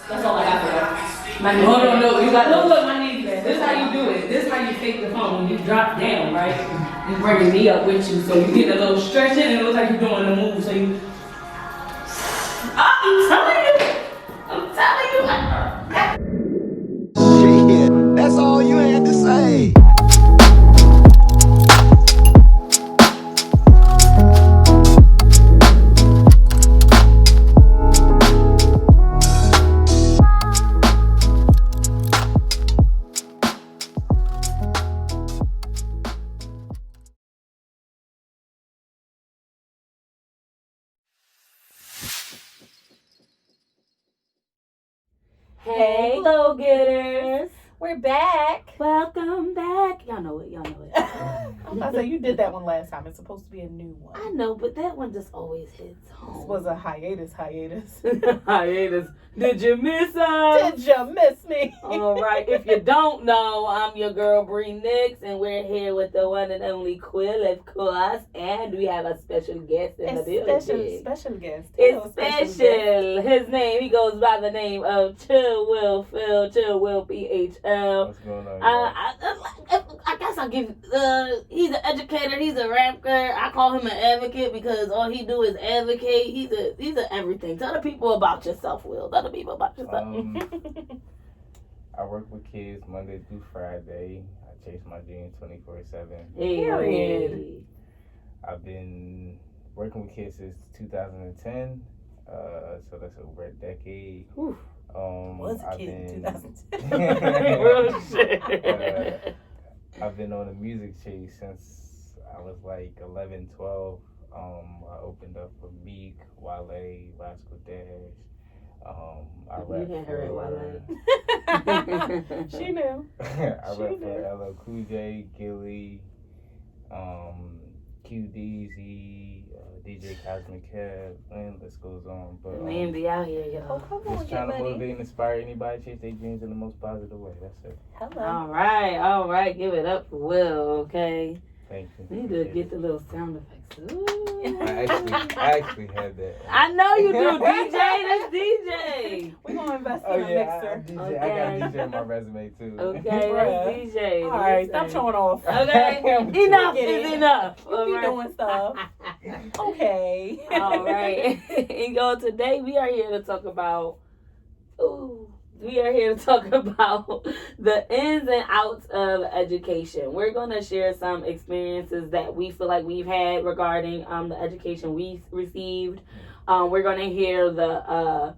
That's all I got for y'all. My knees. No. You got look, my knees bad. This is how you do it. This is how you fake the phone. When you drop down, right? You bring your knee up with you, so you get a little stretch in, and it looks like you're doing a move. So you. I'm telling you. Shit, that's all you had to say. Hey, GlowGetters. We're back. Welcome back. Y'all know it. I'm about to say, you did that one last time. It's supposed to be a new one. I know, but that one just always hits home. This was a hiatus. Hiatus. Did you miss us? Did you miss me? All right. If you don't know, I'm your girl Bree Nix, and we're here with the one and only Quill, of course, and we have a special guest in the building. Special guest. It's special. His name, he goes by the name of Chill Will Phil, Chill Will PHL. What's going on? I guess I'll give. He's an educator. He's a rapper. I call him an advocate because all he do is advocate. He's a everything. Tell the people about yourself, Will. Tell the people about yourself. I work with kids Monday through Friday. I chase my dreams 24/7. Period. I've been working with kids since 2010. So that's over a decade. Was a kid in 2010. Real shit. I've been on a music chase since I was like 11, 12. I opened up for Meek, Wale, Rascal Dash. I rapped for She knew. I rapped for LL Cool J, Gilly, QDZ, DJ Cosmic Kev, and list goes on. But Man, be out here, y'all. Come on, just trying to motivate and inspire anybody to chase their dreams in the most positive way. That's it. Hello. All right. Give it up for Will, okay? Thank you. We need to get the little sound effects. Ooh. I actually had that. I know you do, DJ. That's DJ. We're going to invest in Oh a yeah, mixer. I got DJ on my resume too. Okay, that's DJ. All right, stop showing off. Okay, enough is enough. You be doing stuff. Okay. All right. And yo, today we are here to talk about. We are here to talk about the ins and outs of education. We're going to share some experiences that we feel like we've had regarding the education we received. We're going to hear the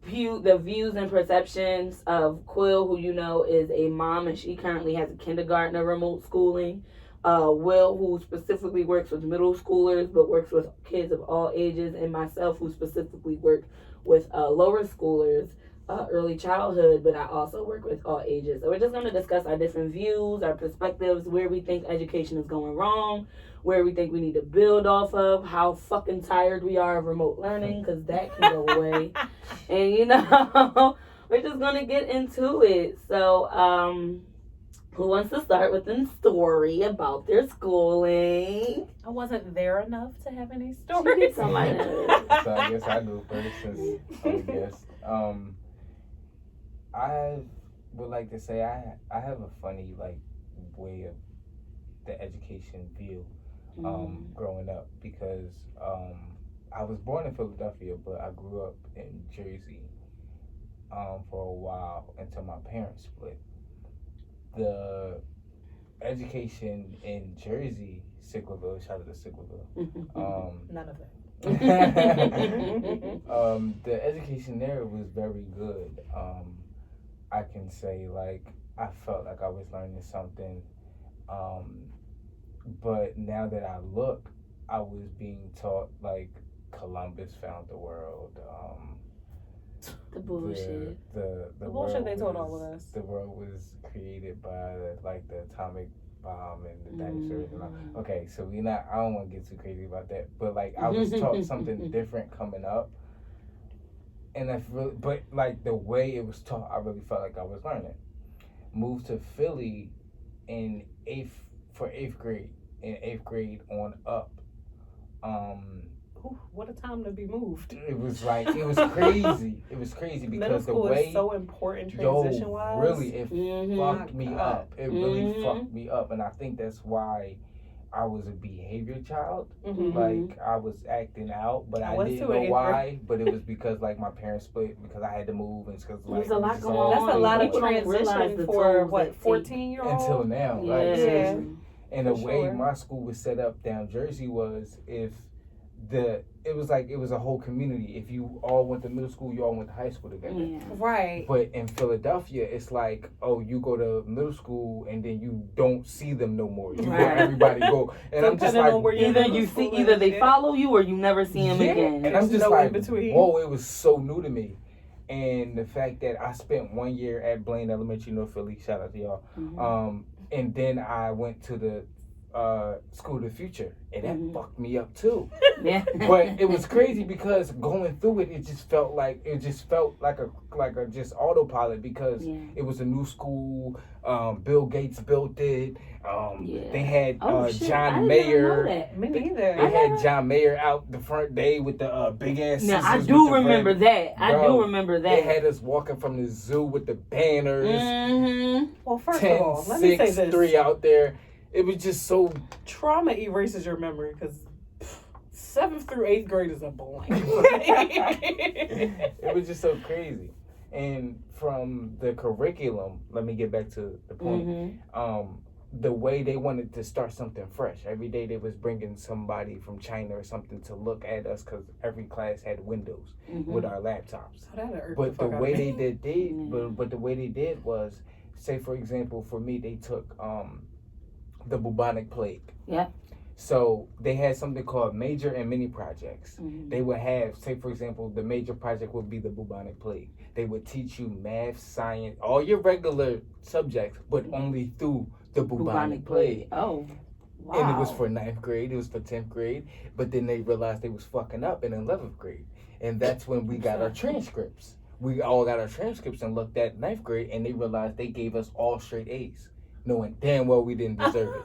views and perceptions of Quill, who you know is a mom, and she currently has a kindergartner remote schooling. Will, who specifically works with middle schoolers but works with kids of all ages, and myself, who specifically work with lower schoolers. Early childhood, but I also work with all ages. So we're just going to discuss our different views, our perspectives, where we think education is going wrong, where we think we need to build off of, how fucking tired we are of remote learning, because that can go away. And, you know, we're just going to get into it. So, who wants to start with a story about their schooling? I wasn't there enough to have any stories. So I guess I go first since I'm a guest. I would like to say I have a funny way of the education view growing up because I was born in Philadelphia, but I grew up in Jersey for a while until my parents split. The education in Jersey, Sicklerville, shout out to Sicklerville. None of that. The education there was very good. I can say I felt like I was learning something, but now that I look, I was being taught Columbus found the world. The bullshit. The bullshit they told all of us. The world was created by the atomic bomb and the dinosaurs. Okay, so I don't want to get too crazy about that, but I was taught something different coming up. And the way it was taught, I really felt like I was learning. Moved to Philly in eighth grade on up. what a time to be moved. It was crazy. It was crazy Middle because the school way, is so important transition-wise. really, it fucked me God. up. It really fucked me up, and I think that's why I was a behavior child. Like, I was acting out, but I didn't know why. But it was because, like, my parents split because I had to move, and because, like, there's a lot going on. That's a lot of People don't realize transition the for, tools that 14-year-old? until now. Yeah. Like, seriously. Yeah. And the For way sure. my school was set up down Jersey was it was a whole community. If you all went to middle school, you all went to high school together. Yeah. Right. But in Philadelphia, it's like, oh, you go to middle school and then you don't see them no more. You go, everybody go, and I'm just like, either they follow you or you never see them again. And I'm just no like, in between. whoa, it was so new to me. And the fact that I spent 1 year at Blaine Elementary, North Philly, shout out to y'all. And then I went to the School of the Future, and that fucked me up too. Yeah. But it was crazy because going through it, it just felt like a just autopilot because it was a new school. Bill Gates built it. They had John Mayer. Me neither. They had John Mayer out the front day with the big ass. Now I do remember that. I do remember that. They had us walking from the zoo with the banners. Well, first 10, of all, let me say 6, this. 3 out there. It was just so. Trauma erases your memory because 7th through 8th grade is a blank. It was just so crazy. And from the curriculum, let me get back to the point. The way they wanted to start something fresh. Every day they was bringing somebody from China or something to look at us because every class had windows with our laptops. But the way they did was, say for example, for me they took the bubonic plague. Yeah. So they had something called major and mini projects. They would have, say for example, the major project would be the bubonic plague. They would teach you math, science, all your regular subjects, but only through the bubonic plague. Oh, wow. And it was for 9th grade, it was for 10th grade, but then they realized they was fucking up in 11th grade. And that's when we got our transcripts. We all got our transcripts and looked at 9th grade, and they realized they gave us all straight A's, knowing damn well we didn't deserve it.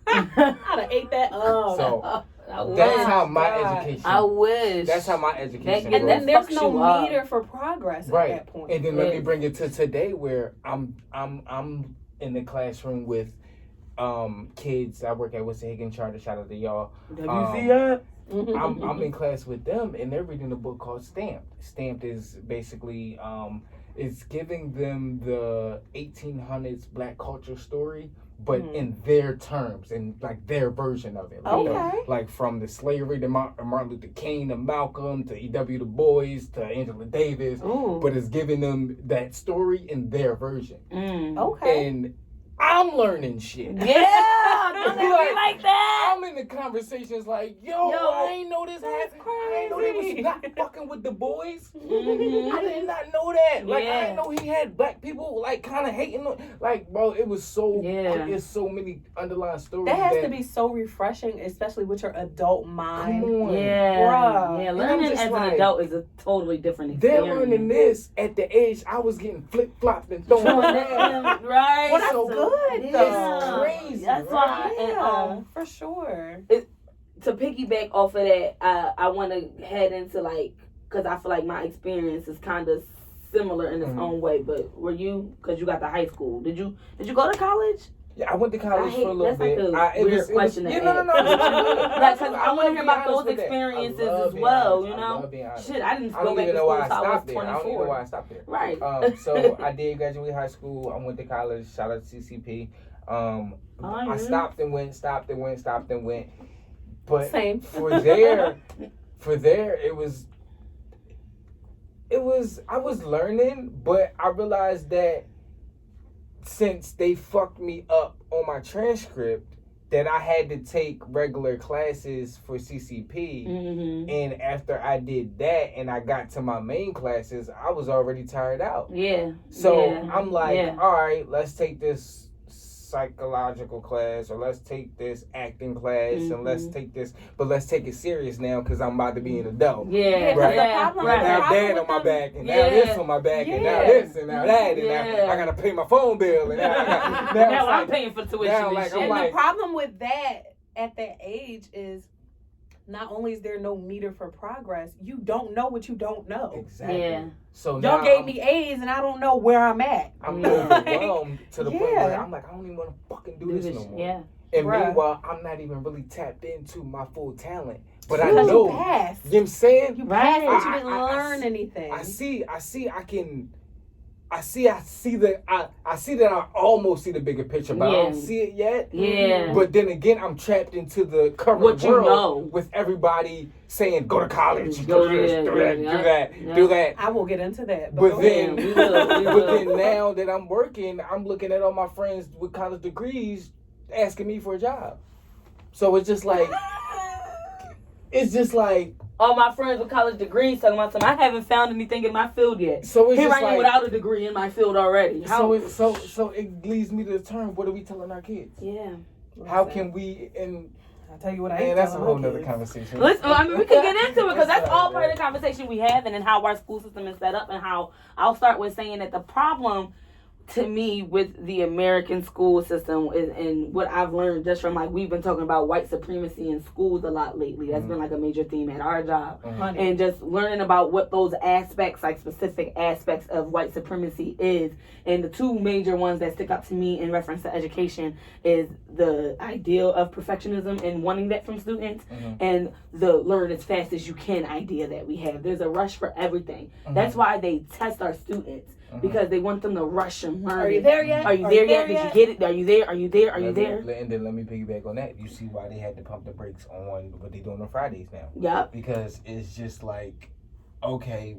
I'd have ate that up. So that's how my education. I wish. That's how my education. And then there's fucks no you meter for progress right. at that point. And then let me bring it to today, where I'm in the classroom with kids. I work at Wissahickon Charter. Shout out to y'all. WCF. I'm in class with them, and they're reading a book called Stamped. Stamped is basically it's giving them the 1800s Black culture story, but in their terms and like their version of it. Like, like from the slavery to Martin Luther King to Malcolm to E.W. Du Bois to Angela Davis, but it's giving them that story in their version. And I'm learning shit. Yeah, don't be like that. I'm in the conversations like, yo, I ain't know this happened. I ain't know they was not fucking with the boys. I did not know that. Like, I didn't know he had black people like kind of hating on. Like, bro, it was so. It's so many underlying stories. That has to be so refreshing, especially with your adult mind. Come on. Bruh. Yeah, learning as an adult is a totally different They're experience. learning this at the age I was getting flip-flopped and thrown around. Right. Well, that's So good, though. It's crazy. That's why. And, for sure. to piggyback off of that, I want to head into like, because I feel like my experience is kind of similar in its own way. But were you, because you got to high school, did you go to college? Yeah, I went to college for a little bit. Like a weird question to ask. No. Yeah, because I want to hear about those experiences as well. You know, shit, I didn't go back to school until I was 24. I don't even know why I stopped there. Right. So I did graduate high school. I went to college. Shout out to CCP. I stopped and went. But same. for there, it was. I was learning, but I realized that since they fucked me up on my transcript, that I had to take regular classes for CCP. And after I did that and I got to my main classes, I was already tired out. So I'm like, all right, let's take this psychological class, or let's take this acting class, and let's take it serious now, because I'm about to be an adult. Right. Now dad on my back, and now this on my back, and now this, and now that, and now I gotta pay my phone bill, and now I'm paying for tuition. And the problem with that at that age is not only is there no meter for progress, you don't know what you don't know. Exactly. Yeah. So Y'all now gave me A's and I don't know where I'm at. I'm Yeah. overwhelmed to the point where Yeah. I'm like, I don't even want to fucking do this no more. Yeah. And Bruh. meanwhile, I'm not even really tapped into my full talent. But I Because know, you passed. you know what I'm saying? You Right. passed, but you didn't I learn anything. I see that I almost see the bigger picture, but I don't Yeah. see it yet. Yeah. But then again, I'm trapped into the current What you world know. with everybody saying, go to college, Go do this, there, do that, yeah, do that, yeah. do that. I will get into that. But go then, ahead. We will. but then now that I'm working, I'm looking at all my friends with college degrees asking me for a job. So it's just like, all my friends with college degrees talking about something. I haven't found anything in my field yet. so it's Here just I am like, without a degree in my field already. so it leads me to the term, what are we telling our kids? Yeah. How can we, and I'll tell you what I man, ain't that's a telling whole my nother kids. conversation. Listen, I mean, we can get into it because that's all part man. of the conversation we have and how our school system is set up and how I'll start with saying that the problem to me with the American school system is, and what I've learned just from like we've been talking about white supremacy in schools a lot lately. That's been like a major theme at our job. Honey. And just learning about what those aspects, like specific aspects of white supremacy is. And the two major ones that stick out to me in reference to education is the ideal of perfectionism and wanting that from students and the learn as fast as you can idea that we have. There's a rush for everything. That's why they test our students. Because they want them to rush and learn. Are you there yet? Are you there yet? Did you get it? Are you there? Are you there? Are you there? And then let me piggyback on that. You see why they had to pump the brakes on what they doing on Fridays now. Yep. Because it's just like, okay,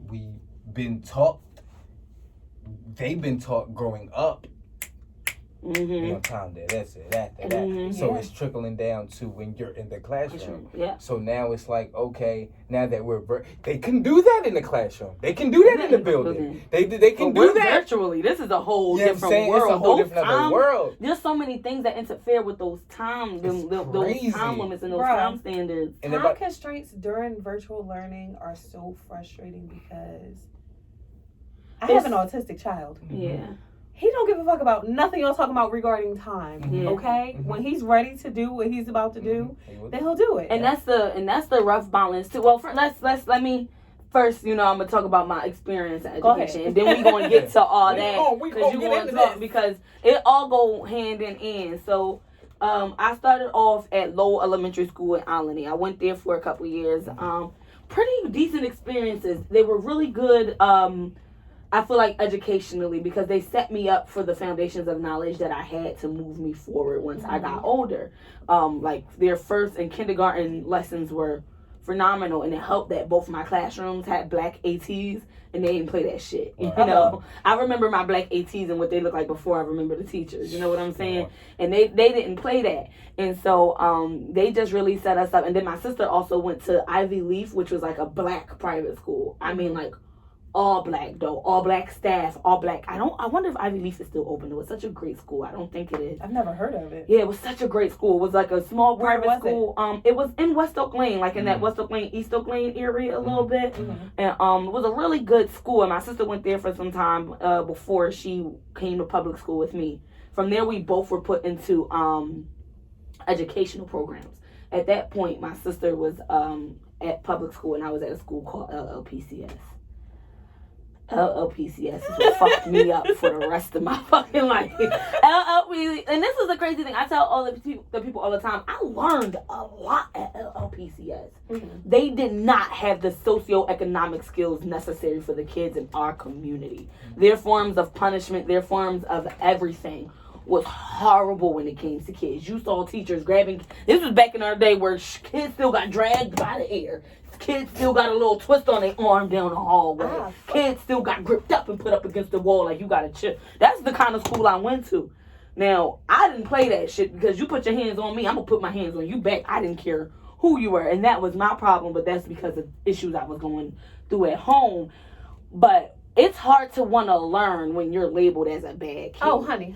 they've been taught growing up, be on time there, that's it, that. So it's trickling down to when you're in the classroom. Yeah. So now it's like, okay, now that they can do that in the classroom. They can do that in the building. They can do that virtually. This is a whole You know what I'm different saying? world. It's a whole Those different time- world. There's so many things that interfere with those time, those crazy. time limits and those Bruh. time standards. And Time about, constraints during virtual learning are so frustrating because I It's- have an autistic child. Yeah. He don't give a fuck about nothing y'all talking about regarding time. Yeah. Okay? When he's ready to do what he's about to do, Mhm. then he'll do it. And that's the rough balance too. Well, let me first, I'm gonna talk about my experience in Go education, ahead. and then we gonna get to all We that gonna because you get want into to talk this. because it all go hand in hand. So, I started off at Lowell Elementary School in Alany. I went there for a couple years. Pretty decent experiences. They were really good. I feel like educationally because they set me up for the foundations of knowledge that I had to move me forward once I got older. Like their first and kindergarten lessons were phenomenal, and it helped that both my classrooms had black ATs and they didn't play that shit. You know, I remember my black ATs and what they looked like before I remember the teachers. You know what I'm saying? And they didn't play that, and so they just really set us up. And then my sister also went to Ivy Leaf, which was like a black private school. I mean, like. All black though, all black staff, all black. I wonder if Ivy Leaf is still open. It was such a great school. I don't think it is. I've never heard of it. Yeah, it was such a great school. It was like a small Where private was school. It was in West Oak Lane, like in that West Oak Lane, East Oak Lane area a little bit. And it was a really good school. And my sister went there for some time before she came to public school with me. From there, we both were put into educational programs. At that point, my sister was at public school, and I was at a school called LLPCS. LLPCS is what fucked me up for the rest of my fucking life. LLPCS, and this is the crazy thing. I tell all the people all the time, I learned a lot at LLPCS. They did not have the socioeconomic skills necessary for the kids in our community. Their forms of punishment, their forms of everything was horrible when it came to kids. You saw teachers grabbing. This was back in our day where kids still got dragged by the hair. Kids still got a little twist on their arm down the hallway. Kids still got gripped up and put up against the wall like you got to chill. That's the kind of school I went to. Now, I didn't play that shit because you put your hands on me, I'm going to put my hands on you back. I didn't care who you were. And that was my problem, but that's because of issues I was going through at home. But it's hard to want to learn when you're labeled as a bad kid. Oh, honey.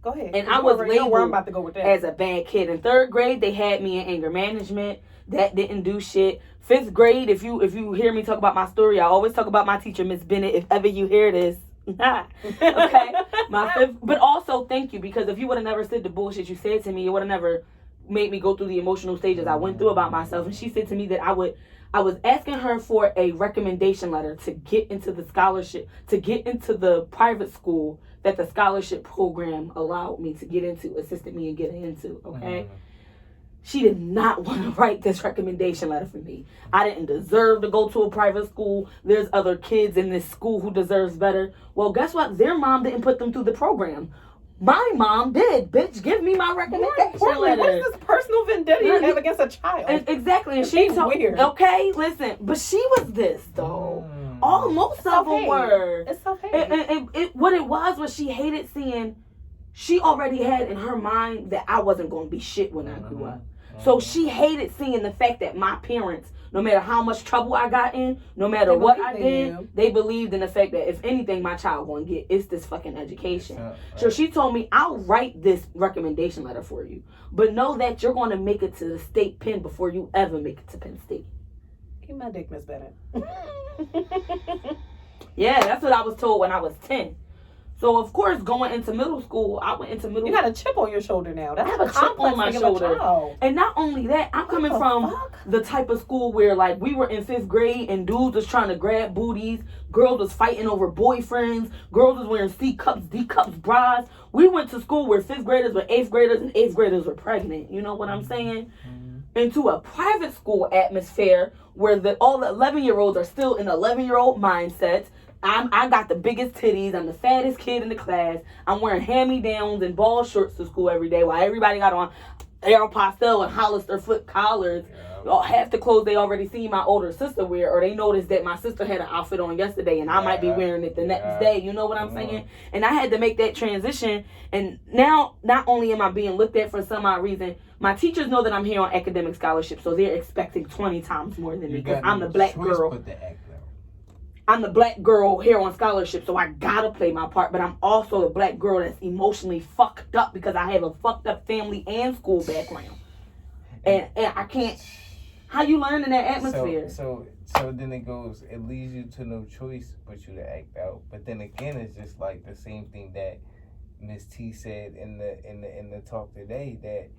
Go ahead. And I was labeled where I'm about to go with that. as a bad kid. In 3rd grade, they had me in anger management. That didn't do shit. 5th grade, if you hear me talk about my story, I always talk about my teacher, Miss Bennett. If ever you hear this, okay, my 5th. But also, thank you, because if you would have never said the bullshit you said to me, it would have never made me go through the emotional stages I went through about myself. And she said to me that I was asking her for a recommendation letter to get into the scholarship, to get into the private school that the scholarship program allowed me to get into, assisted me in getting into, okay? She did not want to write this recommendation letter for me. I didn't deserve to go to a private school. There's other kids in this school who deserves better. Well, guess what? Their mom didn't put them through the program. My mom did. Bitch, give me my recommendation letter. What is this personal vendetta you have against a child? Exactly. And she's weird. Okay, listen. But she was this, though. Most of them were. It's okay. What it was she hated seeing, she already had in her mind that I wasn't going to be shit when I grew up. So she hated seeing the fact that my parents, no matter how much trouble I got in, no matter what I did, they believed in the fact that if anything my child going to get, it's this fucking education. So she told me, I'll write this recommendation letter for you. But know that you're going to make it to the state pen before you ever make it to Penn State. Keep my dick, Miss Bennett. Yeah, that's what I was told when I was 10. So, of course, going into middle school, I went into middle school. You got a chip on your shoulder now. That's I have a chip on my shoulder. And not only that, I'm coming from the type of school where, like, we were in 5th grade and dudes was trying to grab booties. Girls was fighting over boyfriends. Girls was wearing C cups, D cups, bras. We went to school where 5th graders were 8th graders and 8th graders were pregnant. You know what I'm saying? Into a private school atmosphere where all the 11-year-olds are still in 11-year-old mindsets. I got the biggest titties. I'm the fattest kid in the class. I'm wearing hand-me-downs and ball shorts to school every day while everybody got on Aeropostale and Hollister foot collars. Half the clothes they already see my older sister wear, or they noticed that my sister had an outfit on yesterday and I might be wearing it the next day. You know what I'm saying? And I had to make that transition. And now, not only am I being looked at for some odd reason, my teachers know that I'm here on academic scholarship, so they're expecting 20 times more than me because I'm the black girl. I'm the black girl here on scholarship, so I gotta play my part. But I'm also the black girl that's emotionally fucked up because I have a fucked up family and school background. And I can't. How you learn in that atmosphere? So then it goes. It leads you to no choice but you to act out. But then again, it's just like the same thing that Miss T said in the talk today, that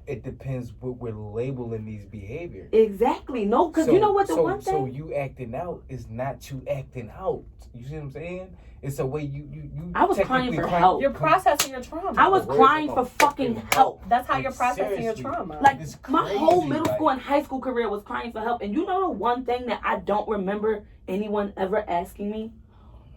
it depends what we're labeling these behaviors. Exactly. No, because you know what one thing? So you acting out is not you acting out. You see what I'm saying? It's a way you I was crying for help. You're processing your trauma. I was crying for fucking help. That's how you're processing your trauma. Like, my whole middle school and high school career was crying for help. And you know the one thing that I don't remember anyone ever asking me?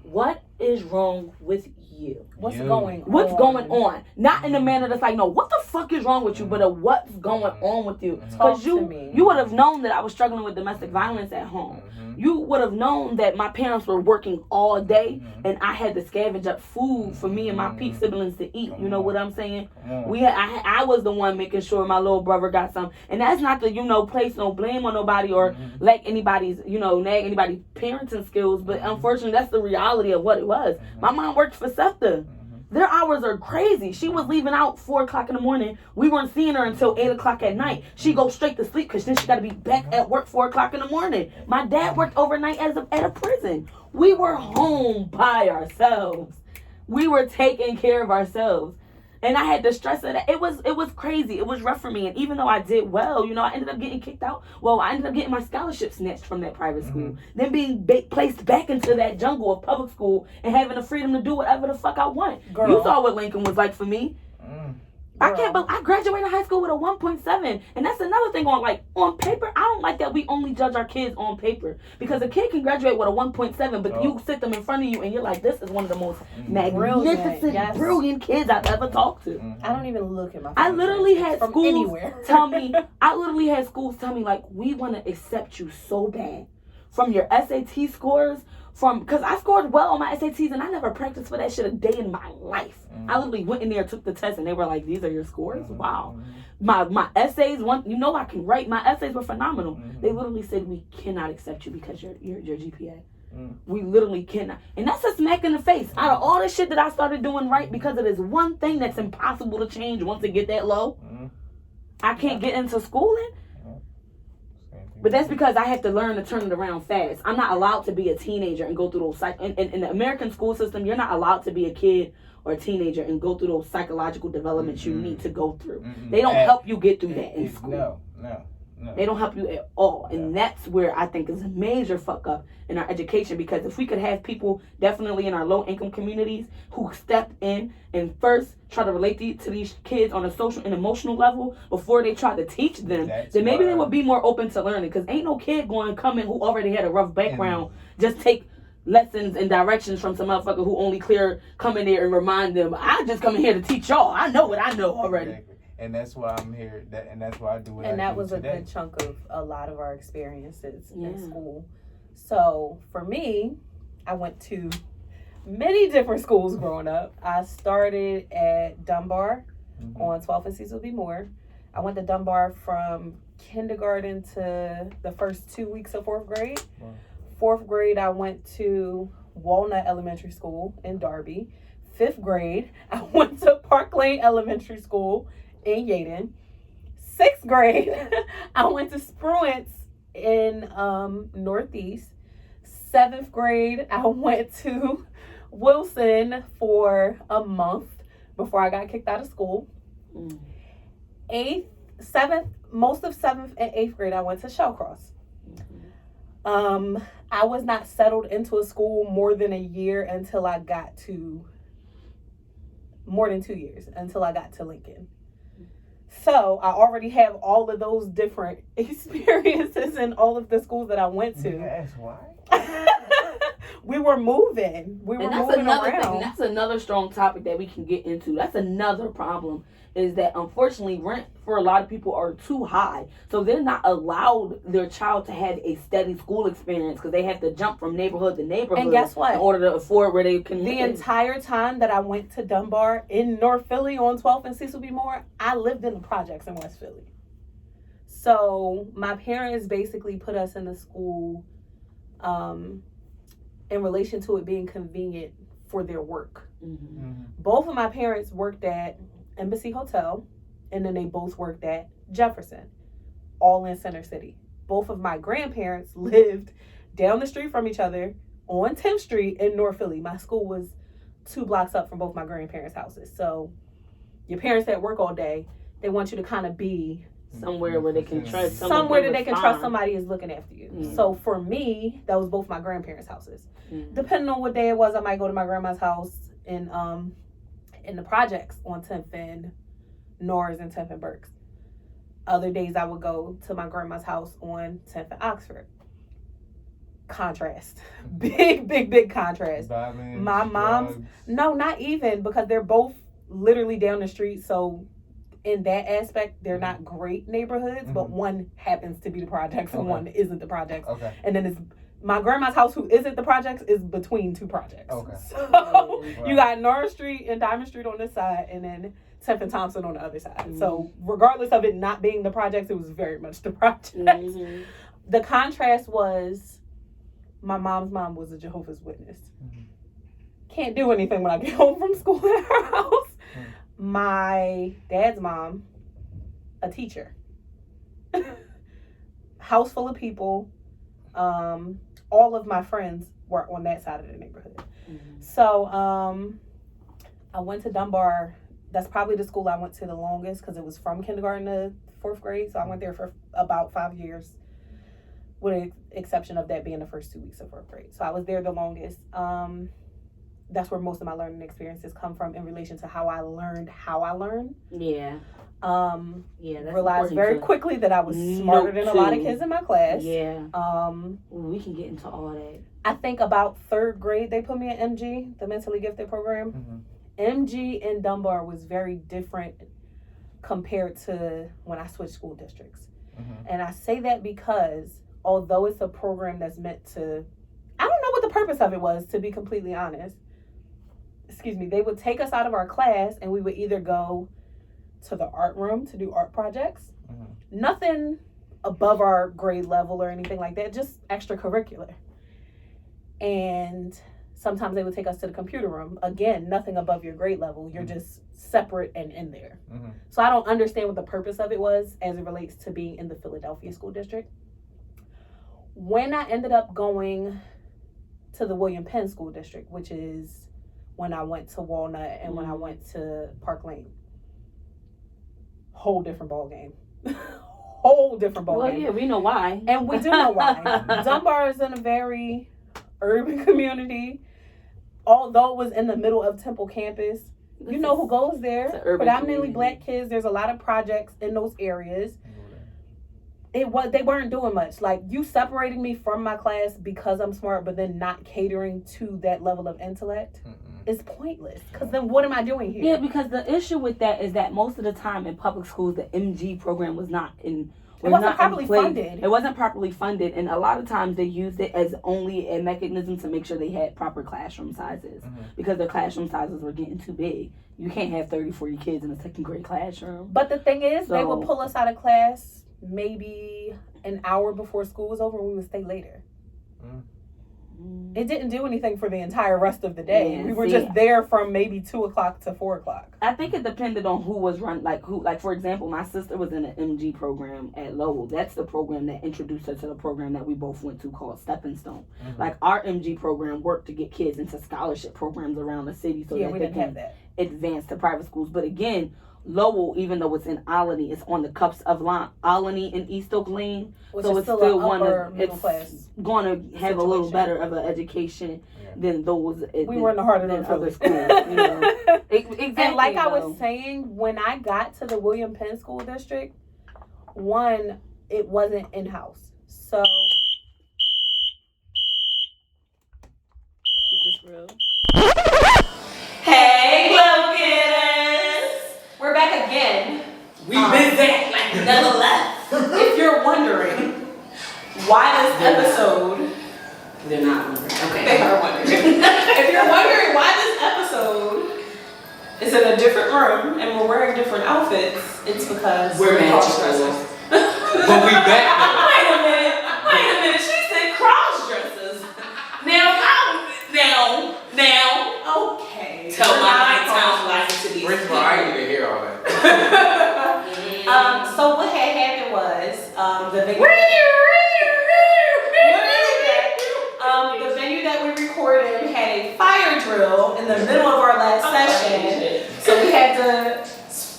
What is wrong with you? What's going on? Not in a manner that's like, no, what the fuck is wrong with you? But what's going on with you? Because you would have known that I was struggling with domestic violence at home. You would have known that my parents were working all day and I had to scavenge up food for me and my peak siblings to eat. You know what I'm saying? I was the one making sure my little brother got some. And that's not to, place no blame on nobody or lack anybody's, nag anybody's parenting skills. But unfortunately, that's the reality of what it was. My mom worked for SEPTA. Their hours are crazy. She was leaving out 4 o'clock in the morning. We weren't seeing her until 8 o'clock at night. She goes straight to sleep because then she got to be back at work 4 o'clock in the morning. My dad worked overnight at a prison. We were home by ourselves. We were taking care of ourselves. And I had to stress that. It was crazy. It was rough for me. And even though I did well, I ended up getting kicked out. Well, I ended up getting my scholarship snatched from that private school. Then being placed back into that jungle of public school and having the freedom to do whatever the fuck I want. Girl. You saw what Lincoln was like for me. I can't believe I graduated high school with a 1.7. And that's another thing on paper. I don't like that we only judge our kids on paper. Because a kid can graduate with a 1.7, but you sit them in front of you and you're like, this is one of the most magnificent, brilliant kids I've ever talked to. I don't even look at my I literally had schools tell me, like, we want to accept you so bad. From your SAT scores, because I scored well on my SATs and I never practiced for that shit a day in my life. I literally went in there, took the test, and they were like, these are your scores? Wow. My essays, I can write. My essays were phenomenal. They literally said, we cannot accept you because your GPA. We literally cannot. And that's a smack in the face. Out of all the shit that I started doing right because of this one thing that's impossible to change once it get that low, I can't get into schooling. But that's because I have to learn to turn it around fast. I'm not allowed to be a teenager and go through those in the American school system, you're not allowed to be a kid or a teenager and go through those psychological developments you need to go through. They don't help you get through that in school. No. They don't help you at all. And that's where I think is a major fuck up in our education, because if we could have people definitely in our low income communities who step in and first try to relate to these kids on a social and emotional level before they try to teach them, then maybe they would be more open to learning. Because ain't no kid going to come in who already had a rough background, just take lessons and directions from some motherfucker who only come in there and remind them, I just come in here to teach y'all. I know what I know already. Exactly. And that's why I'm here. And that's why I do what I do. And that was today. a good chunk of a lot of our experiences in school. So for me, I went to many different schools growing up. I started at Dunbar on 12th and Cecil B. Moore. I went to Dunbar from kindergarten to the first 2 weeks of 4th grade. Wow. 4th grade, I went to Walnut Elementary School in Darby. 5th grade, I went to Park Lane Elementary School in Yaden. 6th grade, I went to Spruance in Northeast. 7th grade, I went to Wilson for a month before I got kicked out of school. 7th, most of 7th and 8th grade, I went to Shellcross. I was not settled into a school more than a year until I got to, more than 2 years, until I got to Lincoln. So I already have all of those different experiences in all of the schools that I went to. Yes, why? We were moving. And that's moving another around. thing. That's another strong topic that we can get into. That's another problem, is that unfortunately rent for a lot of people are too high. So they're not allowed their child to have a steady school experience because they have to jump from neighborhood to neighborhood. And guess what? In order to afford where they can live. The entire time that I went to Dunbar in North Philly on 12th and Cecil B. Moore, I lived in the projects in West Philly. So my parents basically put us in the school in relation to it being convenient for their work. Both of my parents worked at Embassy Hotel, and then they both worked at Jefferson, all in Center City. Both of my grandparents lived down the street from each other on 10th Street in North Philly. My school was 2 blocks up from both my grandparents' houses. So your parents that work all day, they want you to kind of be somewhere where they can trust somewhere that they can trust somebody is looking after you. So for me, that was both my grandparents' houses. Depending on what day it was, I might go to my grandma's house in the projects on 10th and Norris and 10th and Berks. Other days I would go to my grandma's house on 10th and Oxford. Contrast. Big contrast. Violence, my mom's drugs. No, not even, because they're both literally down the street. So in that aspect, they're not great neighborhoods, but one happens to be the projects and one isn't the projects. Okay. And then it's my grandma's house, who isn't the projects, is between 2 projects. Okay. So you got Norris Street and Diamond Street on this side, and then 10th and Thompson on the other side. So regardless of it not being the projects, it was very much the projects. The contrast was my mom's mom was a Jehovah's Witness. Can't do anything when I get home from school at her house. My dad's mom, a teacher. House full of people. All of my friends were on that side of the neighborhood. So I went to Dunbar. That's probably the school I went to the longest because it was from kindergarten to 4th grade. So I went there for about 5 years, with the exception of that being the first 2 weeks of 4th grade. So I was there the longest. That's where most of my learning experiences come from in relation to how I learned how I learned. Yeah. That's realized very quickly that I was smarter than a lot of kids in my class. Yeah. We can get into all that. I think about 3rd grade they put me in MG, the mentally gifted program. MG in Dunbar was very different compared to when I switched school districts. And I say that because although it's a program that's meant to, I don't know what the purpose of it was, to be completely honest. They would take us out of our class and we would either go to the art room to do art projects. Nothing above our grade level or anything like that, just extracurricular. And sometimes they would take us to the computer room. Again, nothing above your grade level. You're just separate and in there. So I don't understand what the purpose of it was as it relates to being in the Philadelphia school district. when I ended up going to the William Penn School District, which is when I went to Walnut and when I went to Park Lane, whole different ball game. Whole different ball game. Well, yeah, we know why. And we do know why. Dunbar is in a very urban community. Although it was in the middle of Temple campus, you know who goes there? Predominantly Black kids. There's a lot of projects in those areas. They weren't doing much. Like, you separating me from my class because I'm smart, but then not catering to that level of intellect is pointless. Because then what am I doing here? Yeah, because the issue with that is that most of the time in public schools, the MG program was not in. It wasn't properly funded. It wasn't properly funded, and a lot of times they used it as only a mechanism to make sure they had proper classroom sizes because their classroom sizes were getting too big. You can't have 30, 40 kids in a second grade classroom. But the thing is, they would pull us out of class maybe an hour before school was over and we would stay later. It didn't do anything for the entire rest of the day. Yeah, we were just there from maybe 2 o'clock to 4 o'clock. I think it depended on who was run, like for example, my sister was in an MG program at Lowell. That's the program that introduced her to the program that we both went to called Stepping Stone. Like, our MG program worked to get kids into scholarship programs around the city so that they can advance to private schools. But again, Lowell, even though it's in Olney, it's on the cups of Olney and East Oak Lane. Which so is it's still still an upper middle class going to have a little better of an education than those. We were in the heart of the other schools. You know? Exactly. And like I was saying, when I got to the William Penn School District, one, it wasn't in-house. So... Is this real? Hey, GlowGetters! We're back again. We've been back like we never left. If you're wondering why this episode... They're not wondering. Okay. They are wondering. If you're wondering why this episode is in a different room and we're wearing different outfits, it's because we're cross-dressers. But we back. Wait a minute. She said cross-dressers. Now. Okay. Tell my town life to be. I didn't even hear all that. So what had happened was the venue. The venue that we recorded had a fire drill in the middle of our last session, so we had to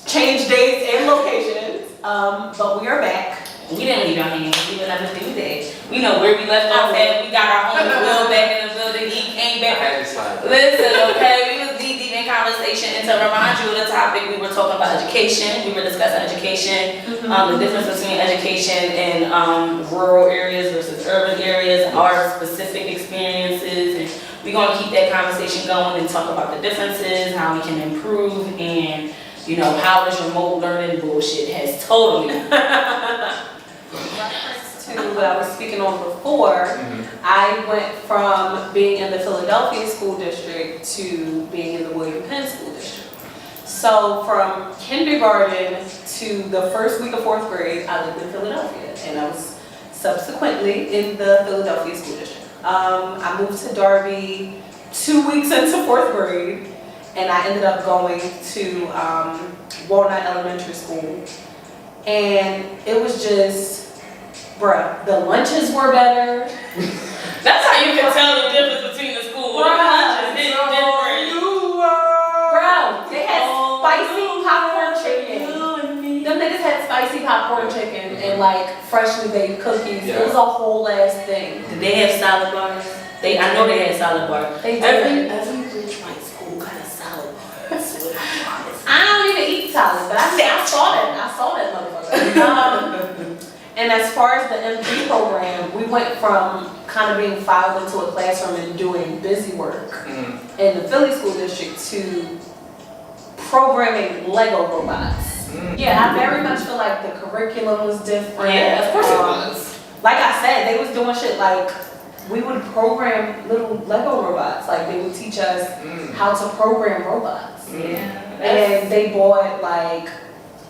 change dates and locations. But we are back. We didn't leave our hands. We would never do that. We know where we left off at. We got our homie Will back in the building. He came back. Listen, okay, we was deep in conversation. And to remind you of the topic, we were talking about education. We were discussing education, the difference between education in rural areas versus urban areas, our specific experiences. And we're going to keep that conversation going and talk about the differences, how we can improve, and how this remote learning bullshit has totally reference to what I was speaking on before, I went from being in the Philadelphia School District to being in the William Penn School District. So from kindergarten to the first week of 4th grade, I lived in Philadelphia, and I was subsequently in the Philadelphia School District. I moved to Darby 2 weeks into 4th grade, and I ended up going to Walnut Elementary School. And it was just, bruh, the lunches were better. That's how you can tell the difference between the schools. Lunches hit different. Bro, they had spicy popcorn chicken. Them niggas had spicy popcorn chicken and like freshly baked cookies. It was a whole ass thing. Did they have salad bars? I know they had salad bars. They did. Every rich white school got a salad bar. That's what I promise. I don't even eat salad, but I saw that motherfucker. And as far as the MD program, we went from kind of being filed into a classroom and doing busy work in the Philly School District to programming Lego robots. Yeah, I very much feel like the curriculum was different. Yeah, of course it was. Like I said, they was doing shit like, we would program little Lego robots. Like, they would teach us how to program robots. Yeah. And they bought like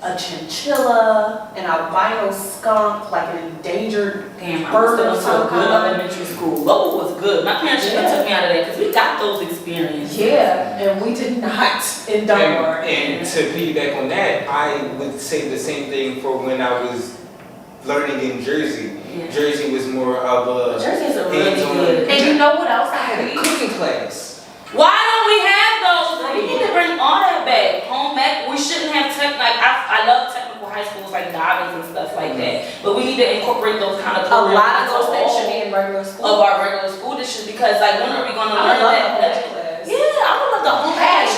a chinchilla, an albino skunk, like an endangered bird or some kind. Elementary school. Lowell was good. My parents should have took me out of that because we got those experiences. Yeah, and we did not in Dunbar. And to piggyback on that, I would say the same thing for when I was learning in Jersey. Yeah. Jersey was more of a Jersey's a really hands-on. good. And you know what else I I had a hate? cooking class. Why don't we have those? We need to bring all that back. Home ec. We shouldn't have I love technical high schools like Dobbins and stuff like that. But we need to incorporate those kind of A lot of programs those things into should be in regular all school. of our regular school districts because like when are we going to I learn love that? the home ec class. Yeah, I would love the home Hey, ec.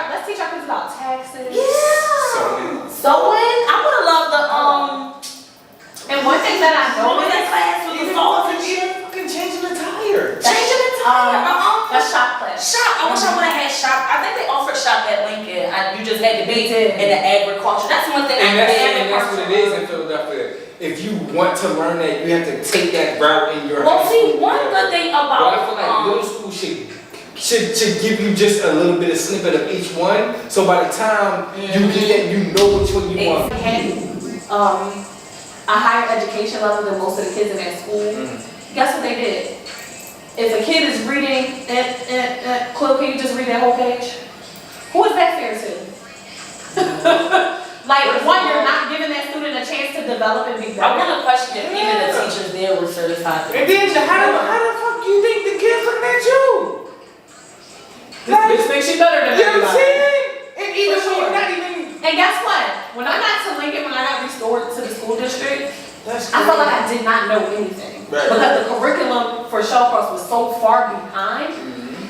let's teach our kids about taxes. Yeah. Sewing. I would have loved the And one thing that I sewing noticed, class with the saws and shit. Fucking changing the tire. Changing the tire. a shop class. Shop. I wish I would have had shop. I think they offered shop at Lincoln. You just had to be in the agriculture. That's one thing And I that's what it is in Philadelphia. If you want to learn that, you have to take that route in your Well, high see, school. one good thing about But I feel like middle school should give you just a little bit of snippet of each one. So by the time you get that, you know which one you want. A higher education level than most of the kids in that school. Guess what they did? If a kid is reading, Chloe, can you just read that whole page? Who is that fair to? Like, one, you're not giving that student a chance to develop and be better. I want to question if even the teachers there were certified. And then how the fuck you think the kids looking at you? This bitch thinks she better than You know what I'm everybody. saying? And even For when sure. you're not even. And guess what? When I got to Lincoln, when I got restored to the school district, That's I felt like I did not know anything. Right. Because the curriculum for Shawcross was so far behind.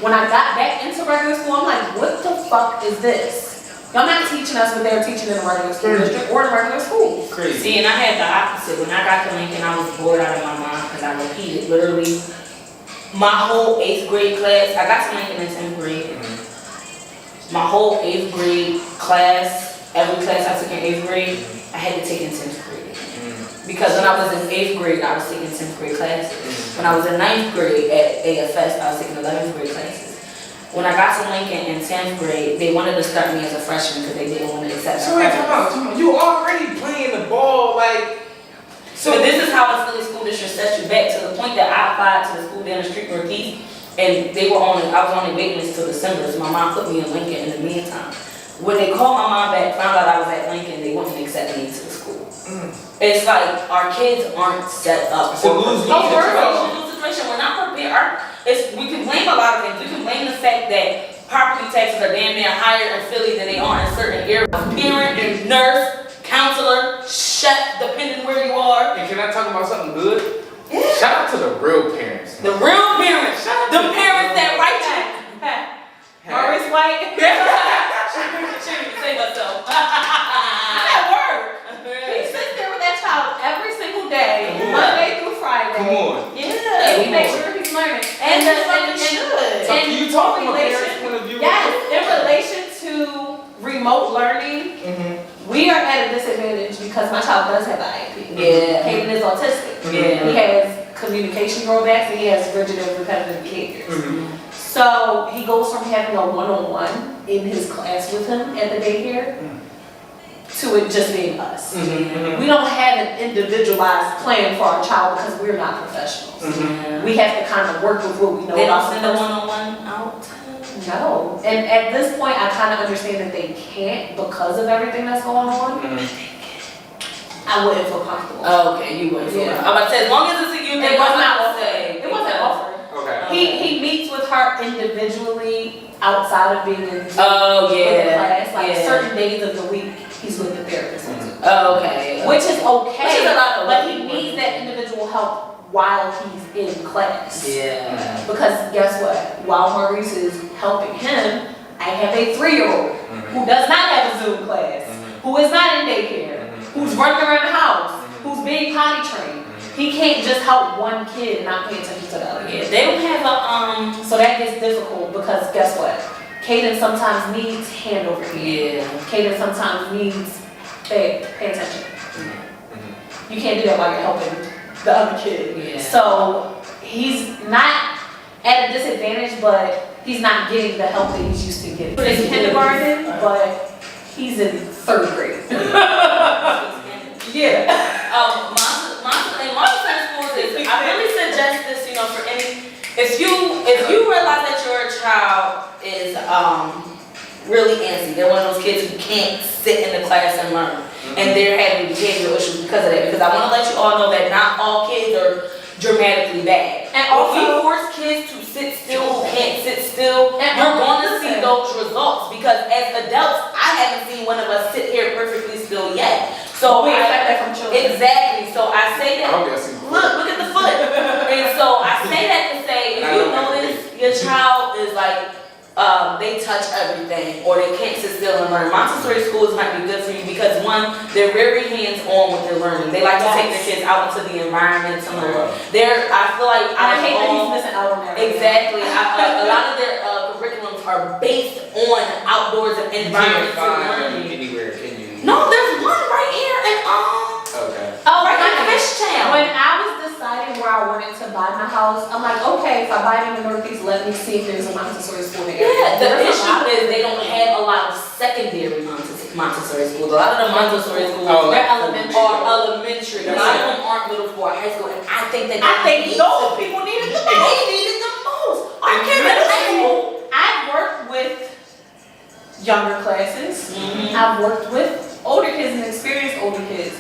When I got back into regular school, I'm like, what the fuck is this? Y'all not teaching us what they were teaching in the regular school district or in regular schools. crazy. See, and I had the opposite. When I got to Lincoln, I was bored out of my mind because I repeated literally my whole 8th grade class. I got to Lincoln in 10th grade. My whole 8th grade class, every class I took in 8th grade, I had to take in 10th grade. Because when I was in 8th grade, I was taking 10th grade classes. When I was in 9th grade at AFS, I was taking 11th grade classes. When I got to Lincoln in 10th grade, they wanted to start me as a freshman because they didn't want to accept So me. wait, come on. You already playing the ball like. But this is how the Philly school district sets you back to the point that I applied to the school down the street Northeast, and I was on the waiting list till December, so my mom put me in Lincoln in the meantime. When they called my mom back, found out I was at Lincoln, they wouldn't accept me into the school. It's like our kids aren't set up for lose-lose situation. We're not prepared. We can blame a lot of things. We can blame the fact that property taxes are damn near higher in Philly than they are in certain areas. Parent and nurse, counselor, chef, depending where you are. And can I talk about something good? Yeah. Shout out to the real parents. The real parents. The parents that write you. Maurice White. She didn't say herself. I'm at work. He sits there with that child every single day, Monday through Friday. Come on. Yeah. We make sure he's learning. And should. So can you talk from a parent's point of view? Yes, in relation to remote learning, we are at a disadvantage because my child does have an IEP. Yeah. Hayden is autistic. Yeah. He has communication drawbacks and he has rigid and repetitive behaviors. So he goes from having a one-on-one in his class with him at the daycare to it just being us. We don't have an individualized plan for our child because we're not professionals. We have to kind of work with what we know. They don't about send the a person. one-on-one out? No. And at this point, I kind of understand that they can't because of everything that's going on. I wouldn't feel comfortable. Oh, okay, you wouldn't. Yeah. I'm about to say, as long as it's a you, It was not to offered. say. It wasn't offered. Okay. He meets with her individually outside of being in Oh, with the yeah. class. Like Yeah. certain days of the week, he's with the therapist. Oh, okay. Which is okay, Which is a lot of but work. he needs that individual help while he's in class. Yeah. Because guess what? While Maurice is helping him, I have a 3-year-old who does not have a Zoom class, who is not in daycare, who's running around the house, who's being potty trained. He can't just help one kid and not pay attention to the other Yeah, kid. they don't have a, So that gets difficult because guess what? Kaden sometimes needs hand over hand. yeah. Kaden sometimes needs, hey, pay attention. You can't do that while you're helping the other kid. Yeah. So he's not at a disadvantage, but he's not getting the help that he's used to getting. He's in kindergarten, but he's in 3rd grade. Yeah. My schools is, I really suggest this, for any, if you realize that your child is really antsy, they're one of those kids who can't sit in the class and learn, and they're having behavioral issues because of that. Because I want to let you all know that not all kids are dramatically bad. And also, we force kids to sit still who can't sit still, and you're going to see those results. Because as adults, I haven't seen one of us sit here perfectly still yet. So we expect that from children. Exactly. So I say that. Look at the foot. And so I say that to say, if you notice your child is like, they touch everything, or they can't sit still and learn. Montessori schools might be good for you because one, they're very hands-on with their learning. They like to take their kids out into the environment to learn. I feel like I hate that he's missing out on that. Exactly. A lot of their curriculums are based on outdoors and environments and learning. Anywhere, can you? No, there's one right here in Okay. right in Fishtown. When I was deciding where I wanted to buy my house, I'm like, okay, if I buy it in the Northeast, let me see if there's a Montessori school in the area. Yeah, the issue is they don't have a lot of secondary Montessori schools. A lot of the Montessori schools they're elementary. are elementary. A lot of them aren't middle school or high school, and I think that those people need it the most. They need it the most. Our kids in high school. I've worked with younger classes. I've worked with older kids and experienced older kids.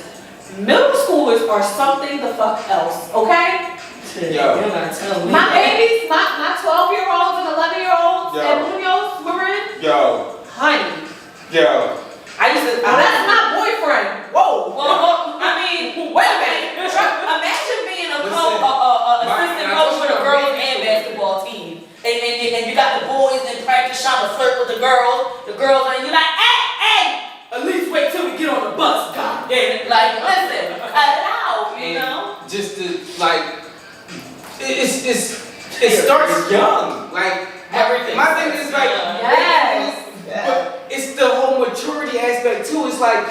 Middle schoolers are something the fuck else, okay? Yo. You're gonna tell me. My babies, my 12-year-olds and 11-year-olds and Munoz, Marin. Yo. Honey. Yo. I used to. Well, that's my boyfriend. Whoa. Well, I mean, wait a minute. Imagine being assistant coach for the girls and basketball team, and you got the boys in practice trying to flirt with the girls, and you're like, hey, at least wait till we get on the bus, god damn it. Like, listen, cut it out, you know? Just to like, it starts young. Like Everything. My thing is like, Yes. but it's the whole maturity aspect too. It's like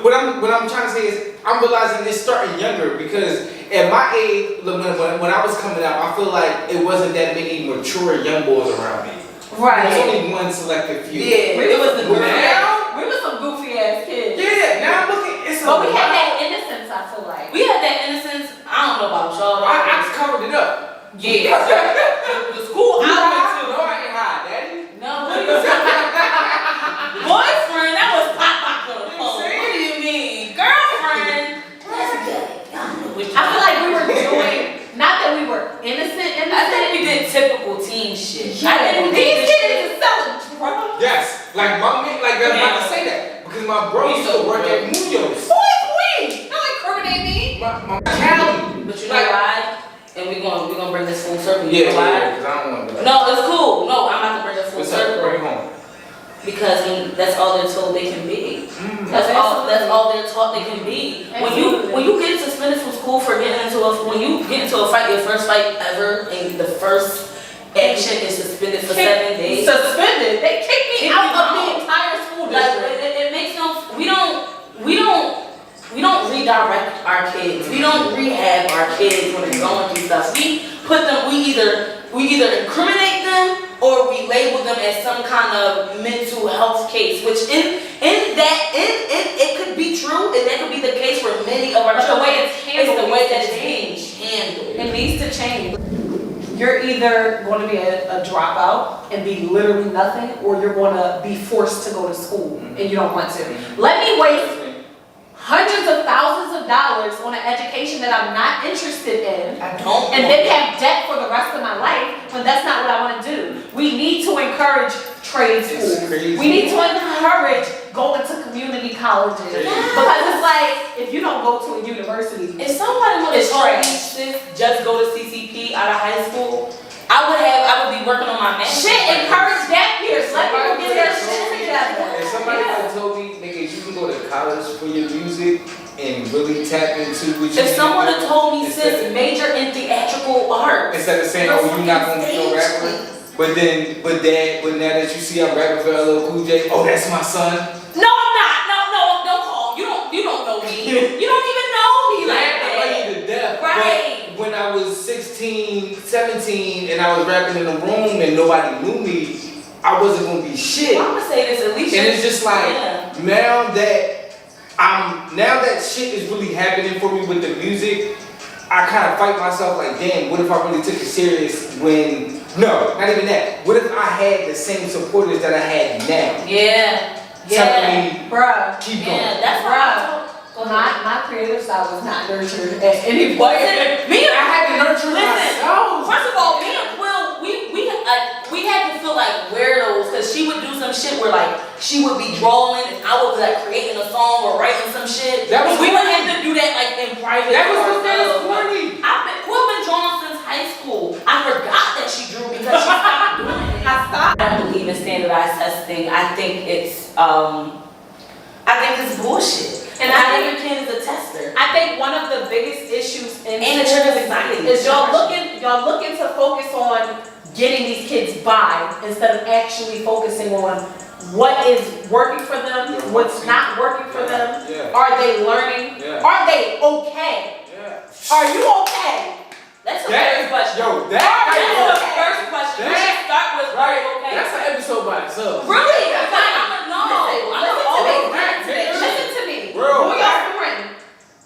what I'm trying to say is I'm realizing it's starting younger because at my age, when I was coming up, I feel like it wasn't that many mature young boys around me. Right. There's only one selected few. Yeah, it was the We were some goofy ass kids. Yeah, now I'm looking. But we had that innocence, I feel like. We had that innocence. I don't know about y'all. I just covered it up. Yeah. The school I went to. No, I ain't high, daddy. No, what are you saying? Boyfriend, that was pop on the phone. What do you mean? Girlfriend? That's good. I feel like we were doing, not that we were innocent. I think we did typical teen shit. Yeah. I think we These did kids is selling drugs. Yes, like my man, like I'm about to say that because my bro used to work at Munoz. Who is Queen? Don't incriminate me. My Cali. But you know why? And we gonna bring this full circle. You Yeah, know why? because I don't want to. No, it's cool. No, I'm about to bring it full What's up? circle. Bring it home. Because that's all they're told they can be. That's all they're taught they can be. When you get suspended from school for when you get into a fight, your first fight ever, and the first action is suspended for 7 days. Suspended? They kicked me out of the entire school district. Like it makes no. We don't redirect our kids. We don't rehab our kids when they're going through stuff. We put them. We either incriminate them or we label them as some kind of mental health case. Which it could be true, and that could be the case for many of our children. The way it's handled, the way that it's being handled. It needs to change. You're either going to be a dropout and be literally nothing, or you're going to be forced to go to school and you don't want to. Let me waste hundreds of thousands of dollars on an education that I'm not interested in, and then have debt for the rest of my life when that's not what I want to do. We need to encourage trade schools. We need to encourage going to community colleges. Because it's like, if you don't go to a university, if somebody would have told me, sis, just go to CCP out of high school, I would be working on my master's. Shit, encourage that peers. Let people get their shit together. If somebody would have told me, nigga, you can go to college for your music and really tap into what you If someone had told me, sis, major in theatrical arts. Instead of saying, oh, you're not going to be no rapper. But now that you see I'm rapping for LL Cool J, oh, that's my son. No, I'm not. No, don't call. You don't know me. You don't even know me like that. I love you to death. Right. But when I was 16, 17, and I was rapping in the room and nobody knew me, I wasn't going to be shit. I'm going to say this at least. And it's just like, now that shit is really happening for me with the music, I kind of fight myself like, damn, what if I really took it serious when, no, not even that. What if I had the same supporters that I had now? Yeah. telling me, bruh. keep going. Yeah, that's right. My creative side was not nurtured at any point. I had to nurture myself. First of all, me and Quill, we had to feel like weirdos because she would do some shit where like she would be drawing and I would be like creating a song or writing some shit. We would have to do that like in private. That was corny. Quill been drawing since high school. I forgot that she drew because she stopped doing it. I don't believe in standardized testing. I think it's bullshit. And I think your kid is a tester. I think one of the biggest issues in and it triggers anxiety is y'all looking to focus on getting these kids by instead of actually focusing on what is working for them, what's not working for them. Yeah. Are they learning? Yeah. Are they okay? Yeah. Are you okay? That's the first question. Yo, That's the first question. We should start with right. okay. That's an episode by itself. Really? Listen to me. Bro. Who y'all friend?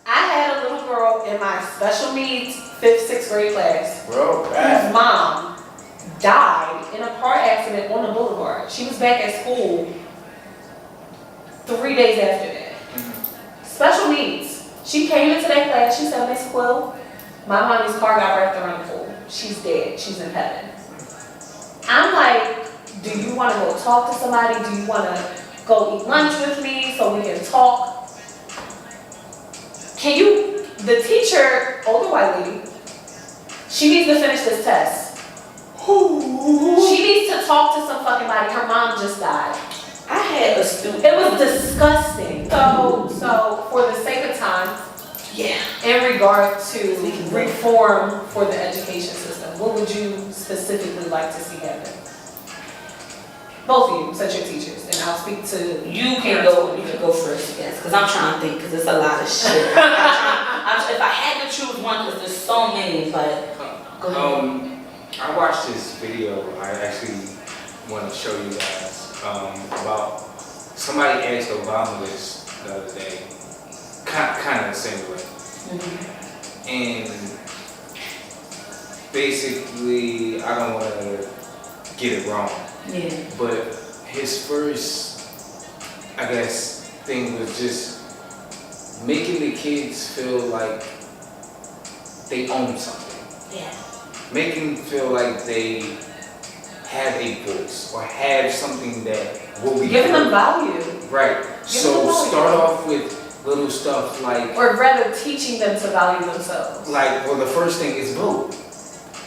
I had a little girl in my special needs 5th, 6th grade class. Bro, Whose mom died in a car accident on the boulevard. She was back at school 3 days after that. Special needs. She came into that class. She said, Miss Quill, my mommy's car got wrapped around the pool. She's dead. She's in heaven. I'm like, do you want to go talk to somebody? Do you want to go eat lunch with me so we can talk? The teacher, older white lady, she needs to finish this test. She needs to talk to some fucking body. Her mom just died. I had a student. It was disgusting. So for the sake of time, in regard to reform for the education system, what would you specifically like to see happen? Both of you, since you're teachers, and I'll speak to You can go first, yes, because I'm trying to think, because it's a lot of shit. If I had to choose one, because there's so many, but go ahead. I watched this video. I actually want to show you guys about somebody asked Obama this the other day, kind of the same way, and basically, I don't want to get it wrong. Yeah. But his first, I guess, thing was just making the kids feel like they own something. Yeah. Making them feel like they have a voice or have something that will be giving them value. Right. So start off with little stuff like, or rather teaching them to value themselves. Like, well, the first thing is vote.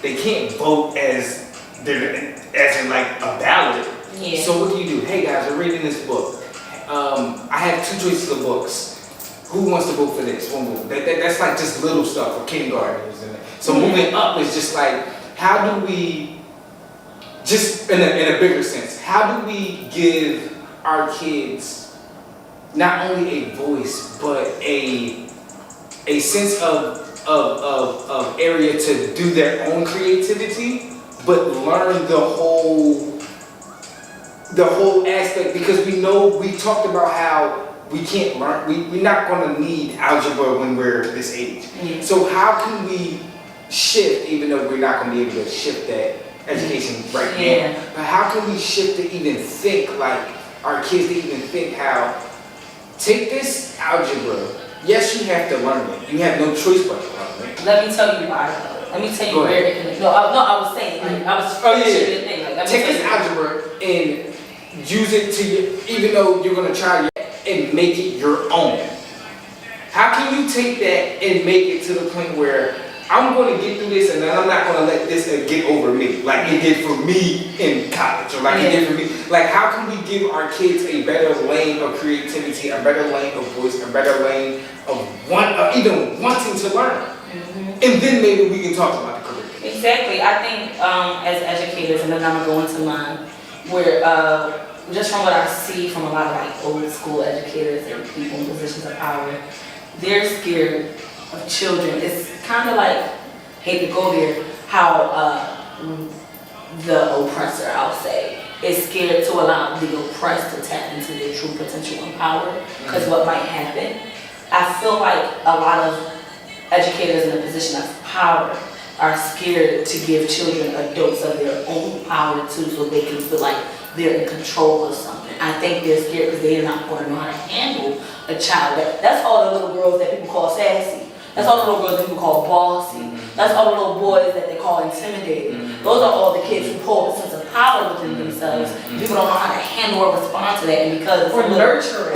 They can't vote as in like a ballot. Yeah. So what do you do? Hey guys, we're reading this book. I have 2 choices of books. Who wants to vote for this? One vote. That's like just little stuff for kindergartners. So moving up is just like, how do we, just in a bigger sense, how do we give our kids not only a voice but a sense of area to do their own creativity, but learn the whole aspect, because we talked about how we can't learn, we're not going to need algebra when we're this age. Yeah. So how can we shift, even though we're not going to be able to shift that education right now, but how can we shift to even think like our kids, to even think how, take this algebra, yes, you have to learn it, you have no choice but to learn it. Let me tell you why. Let me tell you where it can. No, I was saying, like, I was finishing the thing. Like, take this algebra and use it to even though you're gonna try and make it your own. How can you take that and make it to the point where I'm going to get through this and then I'm not going to let this get over me, like it did for me in college, or like it did for me. Like, how can we give our kids a better lane of creativity, a better lane of voice, a better lane of even wanting to learn? And then maybe we can talk about the curriculum. Exactly. I think as educators, and then I'm going to go into mine, where just from what I see from a lot of like old school educators and people in positions of power, they're scared of children. It's kind of like, hate to go there, how the oppressor, I'll say, is scared to allow the oppressed to tap into their true potential and power, because what might happen. I feel like a lot of educators in a position of power are scared to give children a dose of their own power too, so they can feel like they're in control of something. I think they're scared because they're not going to know how to handle a child. That's all the little girls that people call sassy. That's all the little girls that people call bossy. That's all the little boys that they call intimidating. Those are all the kids who hold a sense of power within themselves. People don't know how to handle or respond to that, and because or nurture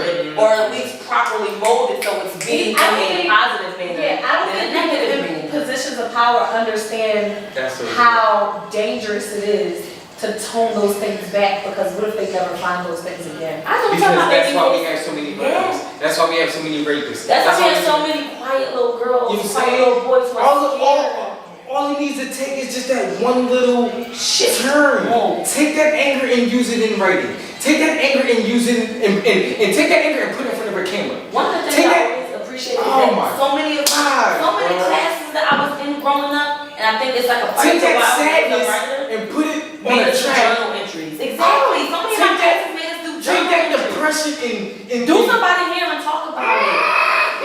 it, or at least properly mold it so it's being in a positive manner. Yeah, I don't think people in positions of power understand how dangerous it is to tone those things back, because what if they never find those things again? Because that's why we have so many rapists. That's why we have so many rapists. That's why we have so many quiet little girls, you know quiet little boys who are scared. All he needs to take is just that one little turn. Take that anger and use it in writing. Take that anger and use it and take that anger and put it in front of a camera. One of the things I always appreciate is that so many classes that I was in growing up, and I think it's like a take that sadness and put it on a track. Journal entries. Exactly. So many of my classes made us do journal take that entries. depression and do somebody here and talk about it.